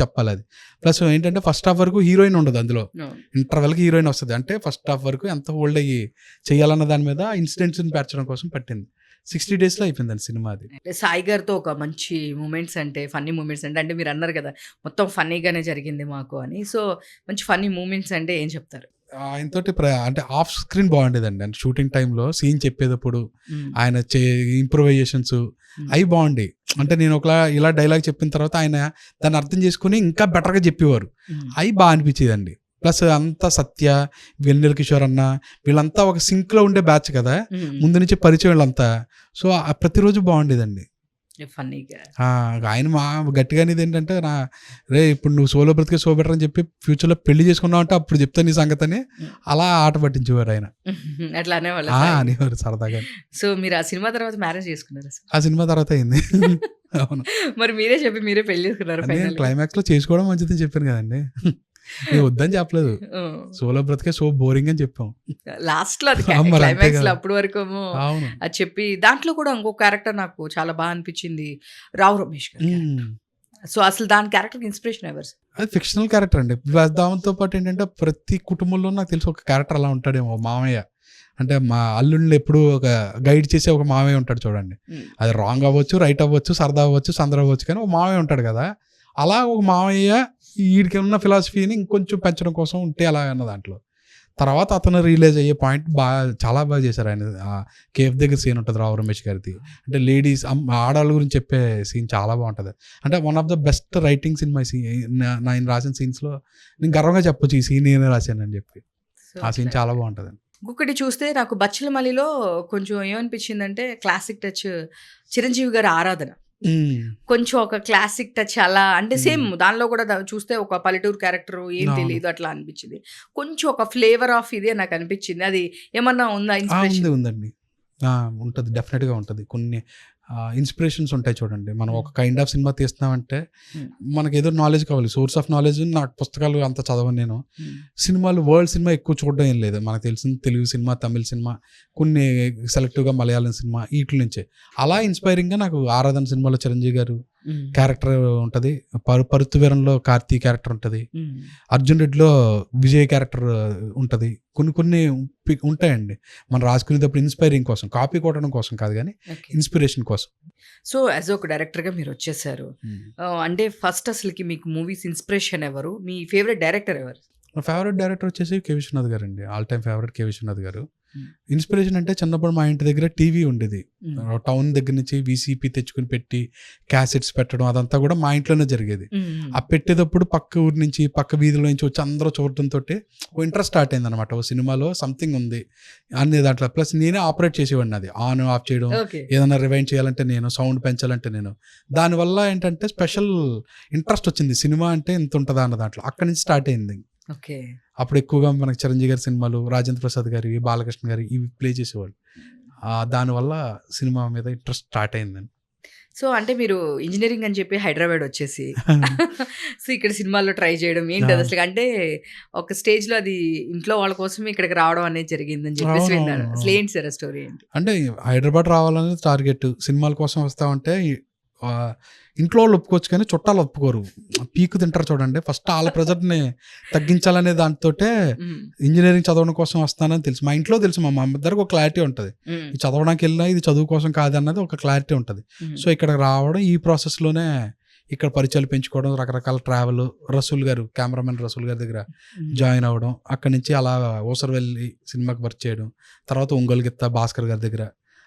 చెప్పాలది. ప్లస్ ఏంటంటే ఫస్ట్ హాఫ్ వరకు హీరోయిన్ ఉండదు అందులో. అవును. ఇంటర్వెల్‌కి హీరోయిన్ వస్తది. అంటే ఫస్ట్ హాఫ్ వరకు ఎంత హోల్డ్ అయ్యి చేయాలన్న దాని మీద ఇన్సిడెంట్స్‌ని పేర్చడం కోసం పట్టింది. 60 డేస్‌లో అయిపోయిందండి సినిమా అది. అంటే సాయి గారితో ఒక మంచి మూమెంట్స్ అంటే, ఫన్నీ మూమెంట్స్ అంటే, అంటే మీరన్నారు కదా! మొత్తం ఫన్నీగానే జరిగింది మాకు అని. సో, మంచి ఫన్నీ మూమెంట్స్ అంటే ఏం చెప్తారు? ఆయనతోటి అంటే ఆఫ్ స్క్రీన్ బాగుండేదండి. అంటే షూటింగ్ టైంలో సీన్ చెప్పేటప్పుడు హ్మ్. ఆయన ఇంప్రూవైజేషన్స్ హ్మ్. అవి బాగుండేవి. అంటే నేను ఇలా డైలాగ్ చెప్పిన తర్వాత ఆయన దాన్ని అర్థం చేసుకుని ఇంకా బెటర్‌గా చెప్పేవారు. హ్మ్. అయి నిపిచ్చేదండి. ప్లస్ అంతా సత్య, వెన్నెల కిషోర్ అన్న వీళ్ళంతా ఒక సింక్‌లో ఉండే బ్యాచ్ కదా! హ్మ్. ముందు నుంచి పరిచయం వీళ్ళంతా. సో, ప్రతిరోజు బాగుండేదండి. ఫన్నీగా. ఆయన గట్టిగానేదేంటంటే రేయ్! ఇప్పుడు నువ్వు సోలో బ్రతికే సో బెటర్ అని చెప్పి ఫ్యూచర్‌లో పెళ్లి చేసుకున్నావంటే అప్పుడు చెప్తా నీ సంగతని హ్మ్. అలా ఆట పట్టించేవారు ఆయన. అట్లా అనేవాళ్ళా సాయి? అనేవారు సరదాగా. సో, మీరు ఆ సినిమా తర్వాత మ్యారేజ్ చేసుకున్నారా సార్? ఆ సినిమా తర్వాత అయింది. అవును. మరి మీరే చెప్పి మీరే పెళ్లి చేసుకున్నారా నేను ఫైనల్‌గా? క్లైమాక్స్‌లో చేసుకోవడం మంచిదని చెప్పాను కదండీ! నేను వద్దని చెప్పలేదు. హ్మ్. సోలో బ్రతికే సో బోరింగ్ అని చెప్పాం. లాస్ట్‌లో అది మరి అంతే క్లైమాక్స్‌లో కదా! అప్పటి వరకేమో అవును. అది చెప్పి దాంట్లో కూడా ఇంకో క్యారెక్టర్ నాకు చాలా అనిపించింది. రావు రమేష్ గారి క్యారెక్టర్. హ్మ్. సో, అసలు దాని క్యారెక్టర్‌కి ఇన్‌స్పిరేషన్ ఎవరు సార్? అది ఫిక్షనల్ క్యారెక్టర్ అండి. ప్లస్ దాంతో పాటు ఏంటంటే ప్రతి కుటుంబంలో నాకు తెలిసి ఒక క్యారెక్టర్ అలా ఉంటాడేమో మామయ్య. అంటే మా అల్లుడిని ఎప్పుడు ఒక గైడ్ చేసే ఒక మామయ్య ఉంటాడు చూడండి. హ్మ్. అది రాంగ్ అవ్వచ్చు, రైట్ అవ్వచ్చు, సరదా అవ్వచ్చు, సందర అవ్వచ్చు కానీ ఒక మామయ్య ఉంటాడు కదా! అలా ఒక మామయ్య ఈడికి ఉన్న ఫిలాసఫీని ఇంకొంచెం పెంచడం కోసం ఉంటే అలా అన్న దాంట్లో. తర్వాత అతను రియలైజ్ అయ్యే పాయింట్ చాలా బాగా చేశారు ఆయన. కేఫ్ దగ్గర సీన్ ఉంటుంది రావు రమేష్ గారిది. అంటే లేడీస్ ఆడవాళ్ళ గురించి చెప్పే సీన్ చాలా బాగుంటది. అంటే one of the best writings in my నేను రాసిన సీన్స్‌లో నేను గర్వంగా చెప్పొచ్చు ఈ సీన్ నేనే రాశానని చెప్పి. సో, ఆ సీన్ అట్లా. చాలా బాగుంటదండి. ఇంకొకటి చూస్తే నాకు 'బచ్చలమల్లి'లో కొంచెం ఏమనిపించిందంటే క్లాసిక్ టచ్ చిరంజీవి గారి 'ఆరాధన.' హ్మ్. కొంచెం ఒక క్లాసిక్ టచ్ అలా అంటే సేమ్ హ్మ్. దానిలో కూడా చూస్తే ఒక పల్లెటూరు క్యారెక్టర్ ఏం అవును. తెలీదు అట్లా అనిపించింది. కొంచెం ఒక ఫ్లేవర్ ఆఫ్ ఇదే నాకు అనిపించింది. అది ఏమన్నా ఉందా ఇన్స్పిరేషన్? ఉందండి. ఉంటది. డెఫినిట్‌గా ఉంటది. కొన్ని ఇన్‌స్పిరేషన్స్ ఉంటాయి చూడండి. మనం హ్మ్. ఒక కైండ్ ఆఫ్ సినిమా తీస్తున్నామంటే హ్మ్. మనకేదో నాలెడ్జ్ కావాలి. సోర్స్ ఆఫ్ నాలెడ్జ్ నాకు పుస్తకాలు అంత చదవను నేను. హ్మ్. సినిమాలు వరల్డ్ సినిమా ఎక్కువ చూడడం ఏం లేదు. మనకు తెలిసింది తెలుగు సినిమా, తమిళ్ సినిమా, కొన్ని సెలెక్టివ్‌గా మలయాళం సినిమా ఈట్ల నుంచే. అలా ఇన్‌స్పైరింగ్‌గా నాకు 'ఆరాధన' సినిమాలో చిరంజీవి గారు హ్మ్. క్యారెక్టర్ ఉంటది. 'పరుత్తువీరంలో' కార్తీ క్యారెక్టర్ ఉంటది. హ్మ్. 'అర్జున్ రెడ్డిలో' విజయ్ క్యారెక్టర్ ఉంటది. కొన్ని ఉంటాయండి. మనం రాసుకునేటప్పుడు ఇన్‌స్పైరింగ్ కోసం, కాపీ కొట్టడం కోసం కాదు గానీ, ఓకే. ఇన్‌స్పిరేషన్ కోసం. సో, యాస్ ఒక డైరెక్టర్‌గా మీరొచ్చేసారు. హ్మ్. అంటే ఫస్ట్ అసలకి మీకు మూవీస్ ఇన్‌స్పిరేషన్ ఎవరు? మీ ఫేవరెట్ డైరెక్టర్ ఎవరు? నా ఫేవరెట్ డైరెక్టర్ వచ్చేసి 'కె. విశ్వనాథ్' గారండి. All time favourite 'K. Viswanath' గారు. హ్మ్. ఇన్‌స్పిరేషన్ అంటే చిన్నప్పుడు మా ఇంటి దగ్గర టీవీ ఉండేది. హ్మ్. టౌన్ దగ్గర నుంచి వీసీపీ తెచ్చుకొని పెట్టి, క్యాసెట్స్ పెట్టడం అదంతా కూడా మా ఇంట్లోనే జరిగేది. హ్మ్. ఆ పెట్టేటప్పుడు పక్క ఊరు నుంచి, పక్క వీధిలో నుంచి వచ్చి అందరూ చూడటంతోటి ఓ ఇంట్రెస్ట్ స్టార్ట్ అయిందనమాట. ఓ సినిమాలో సంథింగ్ ఉంది అనే దాంట్లో. ప్లస్ నేనే ఆపరేట్ చేసేవాడిని అది. ఆన్, ఆఫ్ చేయడం, ఓకే. ఏదైనా రివైండ్ చేయాలంటే నేను, సౌండ్ పెంచాలంటే నేను. దానివల్ల ఏంటంటే స్పెషల్ ఇంట్రెస్ట్ వచ్చింది. సినిమా అంటే ఇంత ఉంటదా అన్న దాంట్లో. అక్కడి నుంచి స్టార్ట్ అయింది. ఓకే. అప్పుడు ఎక్కువగా మనకి చిరంజీవి గారి సినిమాలు, రాజేంద్ర ప్రసాద్ గారివి, బాలకృష్ణ గారివి ఇవి ప్లే చేసేవాళ్ళు. దానివల్ల సినిమా మీద ఇంట్రెస్ట్ స్టార్ట్ అయిందండి. సో, అంటే మీరు ఇంజినీరింగ్ అని చెప్పి హైదరాబాద్ వచ్చేసి సో, ఇక్కడ సినిమాల్లో ట్రై చేయడం ఏంటది ఆ! అసలు? అంటే ఒక స్టేజ్‌లో అది ఇంట్లో వాళ్ళ కోసమే ఇక్కడికి రావడం అనేది జరిగిందని చెప్పేసి అవునవును. విన్నాను. అసలు అవును. ఏంటి సార్ ఆ స్టోరీ ఏంటి? అంటే హైదరాబాద్ రావాలనేది టార్గెట్. సినిమాల కోసం వస్తామంటే ఆహ్, ఇంట్లో వాళ్ళు ఒప్పుకోవచ్చు కానీ చుట్టాలు ఒప్పుకోరు. పీకు తింటారు చూడండి. ఫస్ట్ ఆళ్ళ ప్రెజర్‌ని తగ్గించాలనే దాంతోటే హ్మ్. ఇంజినీరింగ్ చదవడం కోసం వస్తానని తెలుసు. మా ఇంట్లో తెలుసు. మా ఇద్దరికి ఒక క్లారిటీ ఉంటది. హ్మ్. ఇది చదవడానికెళ్ళినా ఇది చదువు కోసం కాదన్నది ఒక క్లారిటీ ఉంటది. హ్మ్. సో, ఇక్కడికి రావడం ఈ ప్రాసెస్‌లోనే ఇక్కడ పరిచయాలు పెంచుకోవడం, రకరకాల ట్రావెల్, రసూల్ గారు కెమెరామెన్ రసూల్ గారి దగ్గర హ్మ్. జాయిన్ అవ్వడం. అక్కడి నుంచి అలా ఊసరవెల్లి సినిమాకి వర్క్ చేయడం. తర్వాత ఒంగోలు గిత్త భాస్కర్ గారి దగ్గర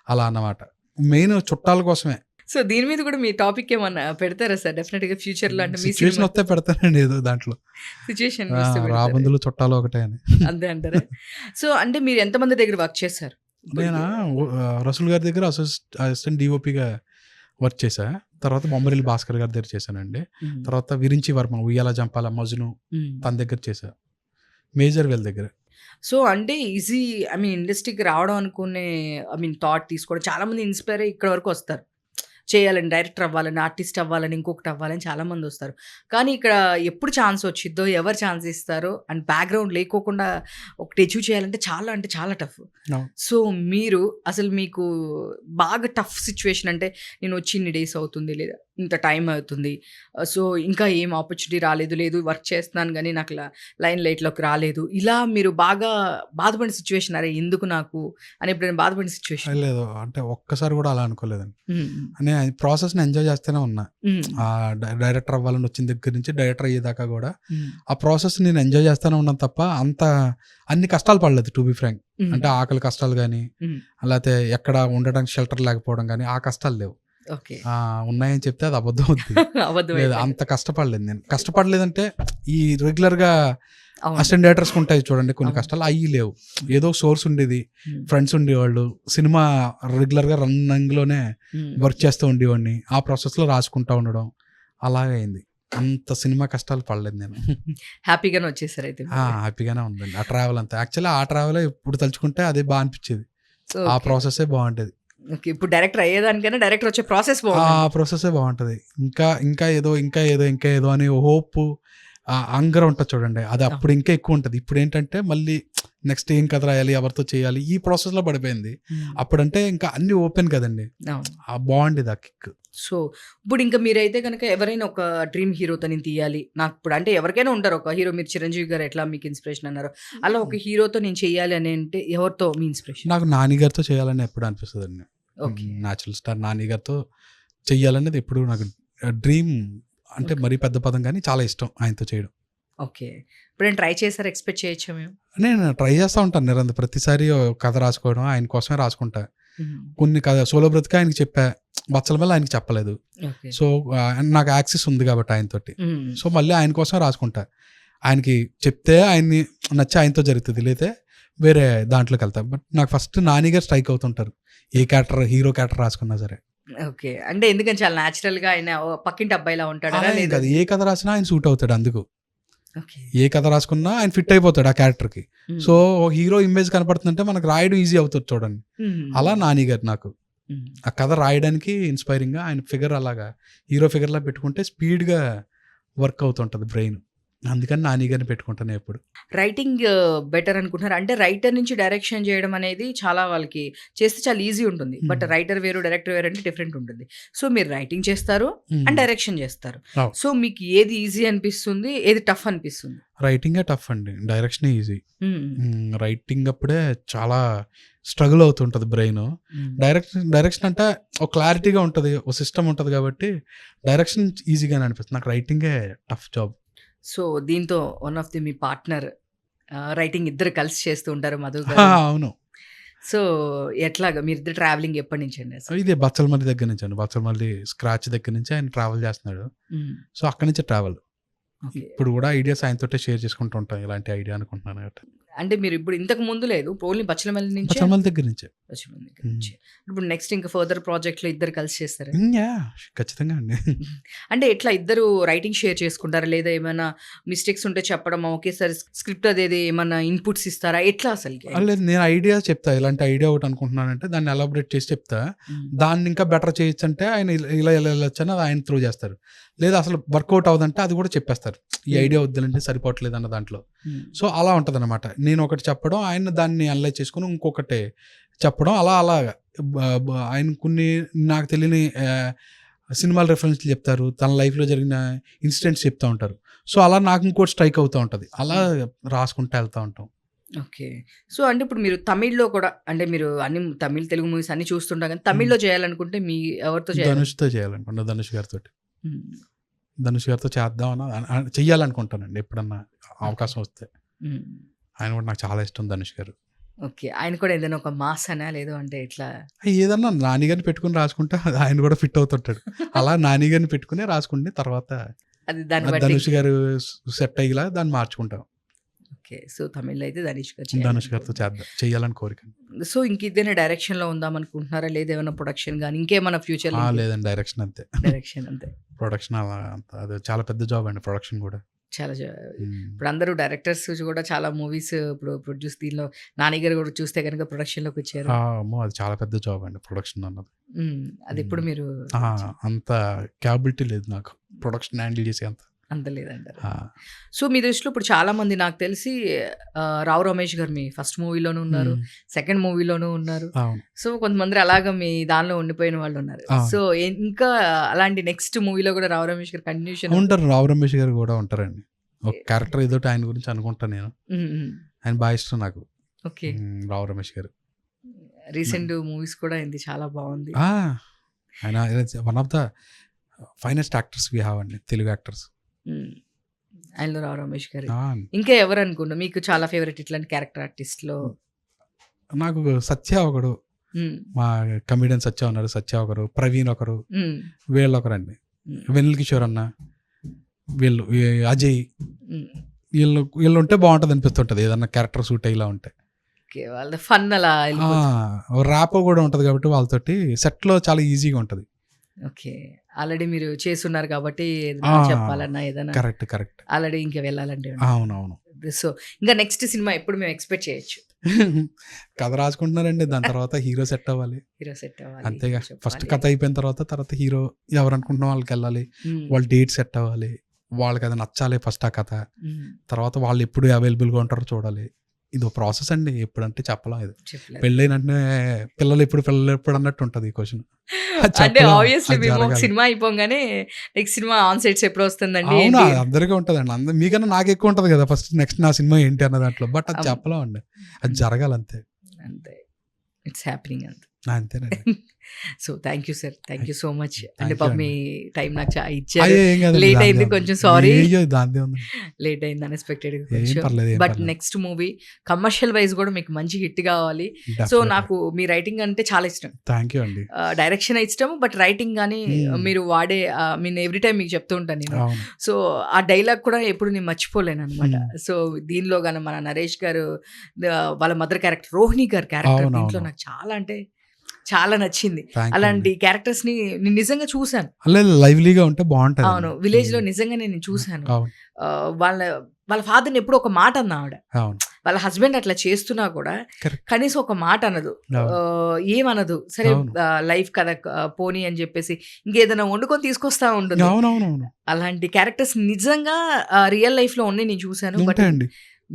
అలా అన్నమాట. మెయిన్ చుట్టాల కోసమే. సో, దీని మీద కూడా మీ టాపిక్ ఏమన్నా పెడతారా సార్? డెఫినిట్‌గా ఫ్యూచర్‌లో అంటే మీ సిట్యుయేషన్ సినిమా వస్తే పెడతానండి ఏదో దాంట్లో. సిట్యుయేషన్ చూస్తే పెడతారా? రాబందులు చుట్టాలు ఒకటే అని. అంతే అంటారా? సో, అంటే మీరు ఎంతమంది దగ్గర వర్క్ చేశారు? నేనా ఇప్పటికి? రసూల్ గారి దగ్గర అసిస్టెంట్ డీఓపీగా వర్క్ చేశా. తర్వాత బొమ్మరిల్లి భాస్కర్ గారి దగ్గర చేశానండి. హ్మ్. తర్వాత విరించి వర్మ, ఉయ్యాల జంపాల, మజ్ను హ్మ్. తన దగ్గర చేశా. మేజర్ వీళ్ళ దగ్గర. సో, అంటే ఈజీ ఇండస్ట్రీకి రావడం అనుకునే థాట్ తీసుకోవడం చాలామంది ఇన్‌స్పైర్ అయ్యి ఇక్కడి వరకు వస్తారు. చేయాలని, డైరెక్టర్ అవ్వాలని, ఆర్టిస్ట్ అవ్వాలని, ఇంకొకటి అవ్వాలని చాలామంది వస్తారు. కానీ ఇక్కడ ఎప్పుడు ఛాన్స్ వచ్చిద్దో, ఎవరు ఛాన్స్ ఇస్తారో అండ్ బ్యాక్‌గ్రౌండ్ లేకోకుండా ఒకటి అచీవ్ చేయాలంటే చాలా అంటే చాలా టఫ్. అవును. సో, మీరు అసలు మీకు బాగా టఫ్ సిట్యుయేషన్ అంటే నేను వచ్చి ఇన్ని డేస్ అవుతుంది, లేదా ఇంత టైం అవుతుంది. సో, ఇంకా ఏం ఆపర్చునిటీ రాలేదు, లేదు వర్క్ చేస్తున్నాను గానీ నాకు లైమ్ లైట్‌లోకి రాలేదు. ఇలా మీరు బాగా బాధపడిన సిట్యుయేషన్ అరే! ఎందుకు నాకు అని ఎప్పుడైనా బాధపడిన సిట్యుయేషన్? లేదు. అంటే ఒక్కసారి కూడా అలా అనుకోలేదండి. హ్మ్. నేను ప్రాసెస్‌ని ఎంజాయ్ చేస్తూనే ఉన్నా. హ్మ్. డైరెక్టర్ అవ్వాలని వచ్చిన దగ్గర నుంచి డైరెక్టర్ అయ్యేదాకా కూడా హ్మ్. ఆ ప్రాసెస్ నేను ఎంజాయ్ చేస్తూనే ఉన్నాను తప్ప అన్ని కష్టాలు పడలేదు టు బీ ఫ్రాంక్. హ్మ్. అంటే ఆకలి కష్టాలు గానీ, హ్మ్. లేతే ఎక్కడ ఉండడానికి షెల్టర్ లేకపోవడం గానీ ఆ కష్టాలు లేవు. ఓకే. ఉన్నాయని చెప్తే అది అబద్ధం అవుద్ది. అబద్ధం లేదు అయిపోయింది. అంత కష్టపడలేదు నేను. కష్టపడలేదంటే ఈ రెగ్యులర్‌గా అవును. అసిస్టెంట్ డైరెక్టర్స్‌కి ఉంటాయి చూడండి కొన్ని అవును. కష్టాలు అయ్యి లేవు. ఏదో సోర్స్ ఉండేది. హ్మ్. ఫ్రెండ్స్ ఉండేవాళ్ళు. సినిమా రెగ్యులర్‌గా రన్నింగ్‌లోనే హ్మ్. వర్క్ చేస్తూ ఉండేవాడిని. ఆ ప్రాసెస్‌లో రాసుకుంటా ఉండడం అలాగయింది. అంత సినిమా కష్టాలు పడలేదు నేను. హ్యాపీగానే వచ్చేసారైతే మీరు. హ్యాపీగానే ఉందండి. ఆ ట్రావెల్ అంతా. యాక్చువల్లీ ఆ ట్రావెలే ఇప్పుడు తలుచుకుంటే అదే అనిపిచ్చేది. సో, ఆ ఓకే. ప్రాసెసే బావుంటది. ఓకే. ఇప్పుడు డైరెక్టర్ అయ్యేదానికన్నా డైరెక్టర్ వచ్చే ప్రాసెస్ ఆ బావుందండి. ప్రాసెసే బావుంటది. ఇంకా ఏదో అని హోపు హంగర్ ఉంటది చూడండి. అది అవును. అప్పుడు ఇంకా ఎక్కువుంటది. ఇప్పుడేంటంటే మళ్ళీ నెక్స్ట్ ఏం కథ రాయాలి? ఎవరితో చేయాలి? ఈ ప్రాసెస్‌లో పడిపోయింది. హ్మ్. అప్పుడంటే ఇంకా అన్నీ ఓపెన్ కదండీ. అవును. బావుండేది ఆ కిక్. సో, ఇప్పుడింక మీరైతే గనక ఎవరైనా ఒక డ్రీమ్ హీరోతో నేను తీయాలి. నాకిప్పుడు అంటే ఎవరికైనా ఉంటారు ఒక హీరో. మీరు 'చిరంజీవి' గారు ఎట్లా మీకు ఇన్‌స్పిరేషన్ అన్నారో, అలా ఒక హీరోతో నేను చేయాలి అని అంటే ఎవరితో మీ ఇన్‌స్పిరేషన్? నాకు 'నాని' గారితో చేయాలని ఎప్పుడు అనిపిస్తదండి. ఓకే. నేచురల్ స్టార్ 'నాని' గారితో చెయ్యాలనేది ఎప్పుడు నాకు డ్రీమ్ అంటే ఓకే. మరీ పెద్ద పదం గానీ చాలా ఇష్టం ఆయనతో చేయడం. ఓకే. ఎప్పుడైనా ట్రై చేసారా? ఎక్స్‌పెక్ట్ చేయొచ్చా మేము? నేను ట్రై చేస్తా ఉంటాను ప్రతిసారి ఓ కథ రాసుకోవడం ఆయన కోసమే రాసుకుంటా. హ్మ్. కొన్ని కథ సోలో బ్రతికే ఆయనకి చెప్పా. బచ్చలమల్ల ఆయనకి చెప్పలేదు. ఓకే. సో, నాకు యాక్సెస్ ఉంది కాబట్టి ఆయనతోటి. హ్మ్. సో, మళ్ళీ ఆయన కోసం రాసుకుంటా. ఆయనకి చెప్తే ఆయన్ని నచ్చి ఆయనతో జరుగుతది. లేతే వేరే దాంట్లోకెళ్తా. బట్ నాకు ఫస్ట్ 'నాని' గారు స్ట్రైక్ అవుతుంటారు. ఏ క్యారెక్టర్ హీరో క్యారెక్టర్ రాసుకున్నా సరే. ఓకే. అంటే ఎందుకని చాలా నేచురల్‌గా ఆయన ఓ పక్కింటి అబ్బాయిలా ఉంటాడా? అలా ఏం లేదా? కాదు. ఏ కథ రాసినా ఆయన సూట్ అవుతాడు అందుకు. ఓకే. ఏ కథ రాసుకున్నా ఆయన ఫిట్ అయిపోతాడు ఆ క్యారెక్టర్‌కి. హ్మ్. సో, హీరో ఇమేజ్ కనపడుతుందంటే మనకు రాయడం ఈజీ అవుతది చూడండి. హ్మ్. అలా 'నాని' గారు నాకు. హ్మ్. ఆ కథ రాయడానికి ఇన్‌స్పైరింగ్‌గా ఆయన ఫిగర్ అలాగా హీరో ఫిగర్‌లా పెట్టుకుంటే స్పీడ్‌గా వర్క్ అవుతుంటది బ్రెయిన్. అందుకని 'నాని' గారిని పెట్టుకుంటాను ఎప్పుడు. రైటింగ్ బెటర్ అనుకుంటున్నారా? అంటే రైటర్ నుంచి డైరెక్షన్ చేయడం అనేది చాలా వాళ్ళకి చేస్తే చాలా ఈజీ ఉంటుంది. బట్ హ్మ్. రైటర్ వేరు, డైరెక్టర్ వేరు అంటే డిఫరెంట్ ఉంటుంది. సో, మీరు రైటింగ్ చేస్తారు అండ్ హ్మ్. డైరెక్షన్ చేస్తారు. అవును. సో, మీకు ఏది ఈజీ అనిపిస్తుంది? ఏది టఫ్ అనిపిస్తుంది? రైటింగే టఫ్ అండి. డైరెక్షనే ఈజీ. హ్మ్. రైటింగ్ అప్పుడే చాలా స్ట్రగుల్ అవుతుంటది బ్రెయిను. హ్మ్. డైరెక్షన్ అంటే ఒక క్లారిటీగా ఉంటది. ఒక సిస్టమ్ ఉంటది కాబట్టి డైరెక్షన్ ఈజీగానే అనిపిస్తుంది. నాకు రైటింగే టఫ్ జాబ్. సో, దీంతో one of me partner writing ఇద్దరు కలిసి చేస్తూ ఉంటారు మధు గారు. అవును. సో, ఎట్లాగా మీరిద్దరు ట్రావెలింగ్ ఎప్పటినుంచండి అసలు? ఇదే బచ్చలమల్లి దగ్గర నుంచండి. బచ్చలమల్లి స్క్రాచ్ దగ్గర నుంచి ఆయన ట్రావెల్ చేస్తున్నాడు. హ్మ్. సో, అక్కడి నుంచే ట్రావెల్. ఓకే. ఇప్పుడు కూడా ఐడియాస్ ఆయనతోటే షేర్ చేసుకుంటూ ఉంటాం. ఇలాంటి ఐడియా అనుకుంటున్నాను కాబట్టి. అంటే మీరు ఇప్పుడు ఇంతకు ముందు లేదు. ఓన్లీ బచ్చలమల్లి నుంచే బచ్చలమల్లి దగ్గర నుంచే. బచ్చలమల్లి దగ్గర నుంచి. ఇప్పుడు నెక్స్ట్ ఇంకా ఫర్దర్ ప్రాజెక్ట్‌లో ఇద్దరు కలిసి చేస్తారా? ఖచ్చితంగా అండి. అంటే ఎట్లా ఇద్దరు రైటింగ్ షేర్ చేసుకుంటారా? లేదా ఏమైనా మిస్టేక్స్ ఉంటే చెప్పడమా? ఒకేసారి స్క్రిప్ట్ అదేది ఏమన్నా ఇన్‌పుట్స్ ఇస్తారా? ఎట్లా అసలకి? లేదు నేను ఐడియా చెప్తా. ఇలాంటి ఐడియా ఒకటి అనుకుంటున్నానంటే దాన్ని ఎలాబొరేట్ చేసి చెప్తా. హ్మ్. దాన్ని ఇంకా బెటర్ చేయొచ్చంటే ఆయన ఇలా వెళ్ళొచ్చని అది ఆయన త్రూ చేస్తారు. లేదా అసలు వర్కౌట్ అవ్వదంటే అది కూడా చెప్పేస్తారు. ఈ ఐడియా వద్దులంటే సరిపోవట్లేదు అన్న దాంట్లో. హ్మ్. సో, అలా ఉంటదనమాట. నేను ఒకటి చెప్పడం, ఆయన దాన్ని అనలైజ్ చేసుకొని ఇంకొకటి చెప్పడం అలాగా. బ బ ఆయన కొన్ని నాకు తెలియని సినిమాల రెఫరెన్స్‌లు చెప్తారు. తన లైఫ్‌లో జరిగిన ఇన్సిడెంట్స్ చెప్తా ఉంటారు. సో, అలా నాకు ఇంకోటి స్ట్రైక్ అవుతా ఉంటది. అలా రాసుకుంటా వెళ్తా ఉంటాం. ఓకే. సో, అంటే ఇప్పుడు మీరు తమిళ్‌లో కూడా అంటే మీరు అన్ని తమిళ్, తెలుగు మూవీస్ అన్నీ చూస్తుంటారు కానీ హ్మ్. తమిళ్‌లో చేయాలనుకుంటే ఎవరితో చేయాలి? ధనుష్‌తో చేయాలనుకుంటా. ధనుష్ గారితోటి. హ్మ్. ధనుష్ గారితో చేద్దామని చెయ్యాలనుకుంటానండి ఎప్పుడన్నా అవకాశం వస్తే. హ్మ్. ఆయన కూడా నాకు చాలా ఇష్టం ధనుష్ గారు. ఓకే. ఆయన కూడా ఏదైనా ఒక మాస్ అనా? లేదు అంటే ఎట్లా? ఏదన్నా 'నాని' గారిని పెట్టుకొని రాసుకుంటే అది ఆయన కూడా ఫిట్ అవుతుంటాడు. అలా 'నాని' గారిని పెట్టుకునే రాసుకుంటే తర్వాత అది దాన్ని బట్టి ధనుష్ గారు సెట్ అయ్యేలా దాన్ని మార్చుకుంటాం. ఓకే. సో, తమిళ్‌లో అయితే ధనుష్ గారు ధనుష్ గారితో చేయాలని కోరిక. సో, ఇంక ఇదేనా డైరెక్షన్‌లో ఉందామనుకుంటున్నారా? లేదా ఏమైనా ప్రొడక్షన్ గాని, ఇంకేమన్నా ఫ్యూచర్‌లో లేదండి, డైరెక్షన్ అంతే. డైరెక్షన్ అంతే. ప్రొడక్షన్ అలా అంత అది చాలా పెద్ద జాబ్ అండి ప్రొడక్షన్ కూడా. చాలా హ్మ్. ఇప్పుడు అందరూ డైరెక్టర్స్ కూడా చాలా మూవీస్ ఇప్పుడు ప్రొడ్యూస్ దీనిలో 'నాని' గారు కూడా చూస్తే గనుక ప్రొడక్షన్‌లోకొచ్చారు. అమ్మో! అది చాలా పెద్ద జాబ్ అండి ప్రొడక్షన్ అన్నది. అదెప్పుడు మీరు అంత క్యాపబిలిటీ లేదు నాకు ప్రొడక్షన్ హ్యాండిల్ చేసే అంత. అంత లేదంటారు. ఆ! సో, మీ దృష్టిలో ఇప్పుడు చాలా మంది నాకు తెలిసి 'రావు రమేష్' గారు మీ ఫస్ట్ మూవీలోనూ ఉన్నారు. హ్మ్. సెకండ్ మూవీలోనూ ఉన్నారు. అవును. సో, కొంతమంది అలాగా మీ దానిలో ఉండిపోయిన వాళ్ళున్నారు. అవును. సో, ఇంకా అలాంటి నెక్స్ట్ మూవీలో కూడా 'రావు రమేష్' గారు కంటిన్యూషన్ ఉంటారు. రావు రమేష్ గారు కూడా ఉంటారండి. ఒక క్యారెక్టర్ ఏదోటి ఆయన గురించి అనుకుంటా నేను. ఆయన బాగా ఇష్టం నాకు. ఓకే. రావు రమేష్ గారు. రీసెంట్ మూవీస్ కూడా అయింది. చాలా బాగుంది. ఆయన one of the finest actors we have అండి, తెలుగు యాక్టర్స్. ఆయనలో 'రావు రమేష్' గారు. ఇంకా ఎవరు అనుకున్నా మీకు చాలా ఫేవరెట్ ఇట్లాంటి క్యారెక్టర్ ఆర్టిస్ట్‌లో? నాకు సత్య ఒకడు, మా కమెడియన్ సత్య ఉన్నారు. సత్య ఒకరు, ప్రవీణ్ ఒకరు, వీళ్ళు ఒకరండి. వెన్నెల కిషోర్ అన్న, వీళ్ళు అజయ్, వీళ్ళు ఉంటే బాగుంటుంది అనిపిస్తుంటది ఏదన్నా క్యారెక్టర్ సూట్ అయ్యేలా ఉంటే. వాళ్ళ ఫన్ అలా ర్యాపో కూడా ఉంటది కాబట్టి వాళ్ళతోటి సెట్ లో చాలా ఈజీగా ఉంటది. ఓకే. ఆల్రెడీ మీరు చేస్తున్నారు కాబట్టి చెప్పాలన్నా ఏదైనా కరెక్ట్ ఆల్రెడీ ఇంకా వెళ్ళాలంటే. అవునవును. సో, ఇంకా నెక్స్ట్ సినిమా ఎప్పుడు మేము ఎక్స్పెక్ట్ చేయొచ్చు? కథ రాసుకుంటున్నారండి, దాని తర్వాత హీరో సెట్ అవ్వాలి. హీరో సెట్ అవ్వాలి అంతేగా. ఫస్ట్ కథ అయిపోయిన తర్వాత హీరో ఎవరు అనుకుంటున్న వాళ్ళకి వెళ్ళాలి. వాళ్ళ డేట్ సెట్ అవ్వాలి, వాళ్ళకి అది నచ్చాలి ఫస్ట్ ఆ కథ. తర్వాత వాళ్ళు ఎప్పుడు అవైలబుల్గా ఉంటారో చూడాలి. ఇది ప్రాసెస్ అండి, ఎప్పుడంటే చెప్పలేం. ఇది పెళ్ళైనంటే పిల్లలు ఎప్పుడు అన్నట్టు ఉంటది ఈ క్వశ్చన్. అంటే ఆబ్వియస్లీ మేము ఒక సినిమా అయిపోగానే నెక్స్ట్ సినిమా ఆన్ సెట్స్ ఎప్పుడు వస్తుందండి? అవునా, అందరికీ ఉంటదండి. మీకన్నా నాకు ఎక్కువ ఉంటది కదా ఫస్ట్ నెక్స్ట్ నా సినిమా ఏంటి అన్న దాంట్లో. బట్ అది చెప్పలేం అండి, అది జరగాలంతే. అంతే, ఇట్స్ హ్యాపెనింగ్ అంతే. అంతేనండి. So, thank you sir, thank you so much. అంటే పాప మీ టైం నాకు ఇచ్చారు. లేట్ అయింది కొంచెం, సారీ. లేట్ అయింది unexpected. But next movie commercial wise కూడా మీకు మంచి హిట్ కావాలి. సో, నాకు మీ రైటింగ్ అంటే చాలా ఇష్టం. థ్యాంక్ యూ అండి. డైరెక్షన్ ఇష్టం, బట్ రైటింగ్ కానీ మీరు వాడే మీన్ ఎవ్రీ టైం మీకు చెప్తూ ఉంటాను నేను. సో, ఆ డైలాగ్ కూడా ఎప్పుడు నేను మర్చిపోలేను అనమాట. సో, దీనిలో కానీ మన నరేష్ గారు వాళ్ళ మదర్ క్యారెక్టర్, రోహిణి గారి క్యారెక్టర్ దీంట్లో నాకు చాలా అంటే చాలా నచ్చింది. అలాంటి క్యారెక్టర్స్ ని నేను నిజంగా చూసాను. లైవ్లీగా ఉంటే బాగుంటుంది. అవును, విలేజ్ లో నిజంగా నేను చూసాను. వాళ్ళ ఫాదర్ ని ఎప్పుడు ఒక మాట అన్నా ఆవిడ. వాళ్ళ హస్బెండ్ అట్లా చేస్తున్నా కూడా కనీసం ఒక మాట అనదు, ఏమనదు. సరే లైఫ్ కదా పోనీ అని చెప్పేసి ఇంకేదైనా వండుకొని తీసుకొస్తా ఉంటుంది. అలాంటి క్యారెక్టర్స్ నిజంగా రియల్ లైఫ్ లో ఉన్నాయి, నేను చూసాను. బట్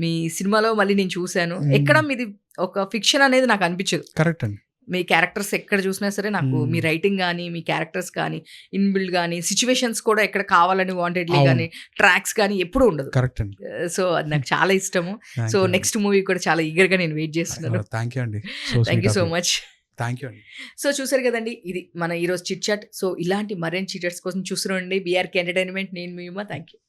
మీ సినిమాలో మళ్ళీ నేను చూసాను. ఎక్కడ మీది ఒక ఫిక్షన్ అనేది నాకు అనిపించదు. కరెక్ట్ అండి. మీ క్యారెక్టర్స్ ఎక్కడ చూసినా సరే నాకు మీ రైటింగ్ కానీ, మీ క్యారెక్టర్స్ కానీ, ఇన్బిల్డ్ కానీ, సిచ్యువేషన్స్ కూడా ఎక్కడ కావాలని వాంటెడ్లీ కానీ, ట్రాక్స్ కానీ ఎప్పుడు ఉండదు. కరెక్ట్ అండి. సో, అది నాకు చాలా ఇష్టము. సో, నెక్స్ట్ మూవీ కూడా చాలా ఈగర్ గా నేను వెయిట్ చేస్తున్నాను. థ్యాంక్ యూ అండి. Thank you so much. Thank you అండి. సో, చూసారు కదండి, ఇది మన ఈరోజు చిట్ చాట్. సో, ఇలాంటి మరిన్ని చిట్ చాట్స్ కోసం చూస్తున్నాండి బీఆర్కే ఎంటర్టైన్మెంట్. నేను మీ థ్యాంక్ యూ.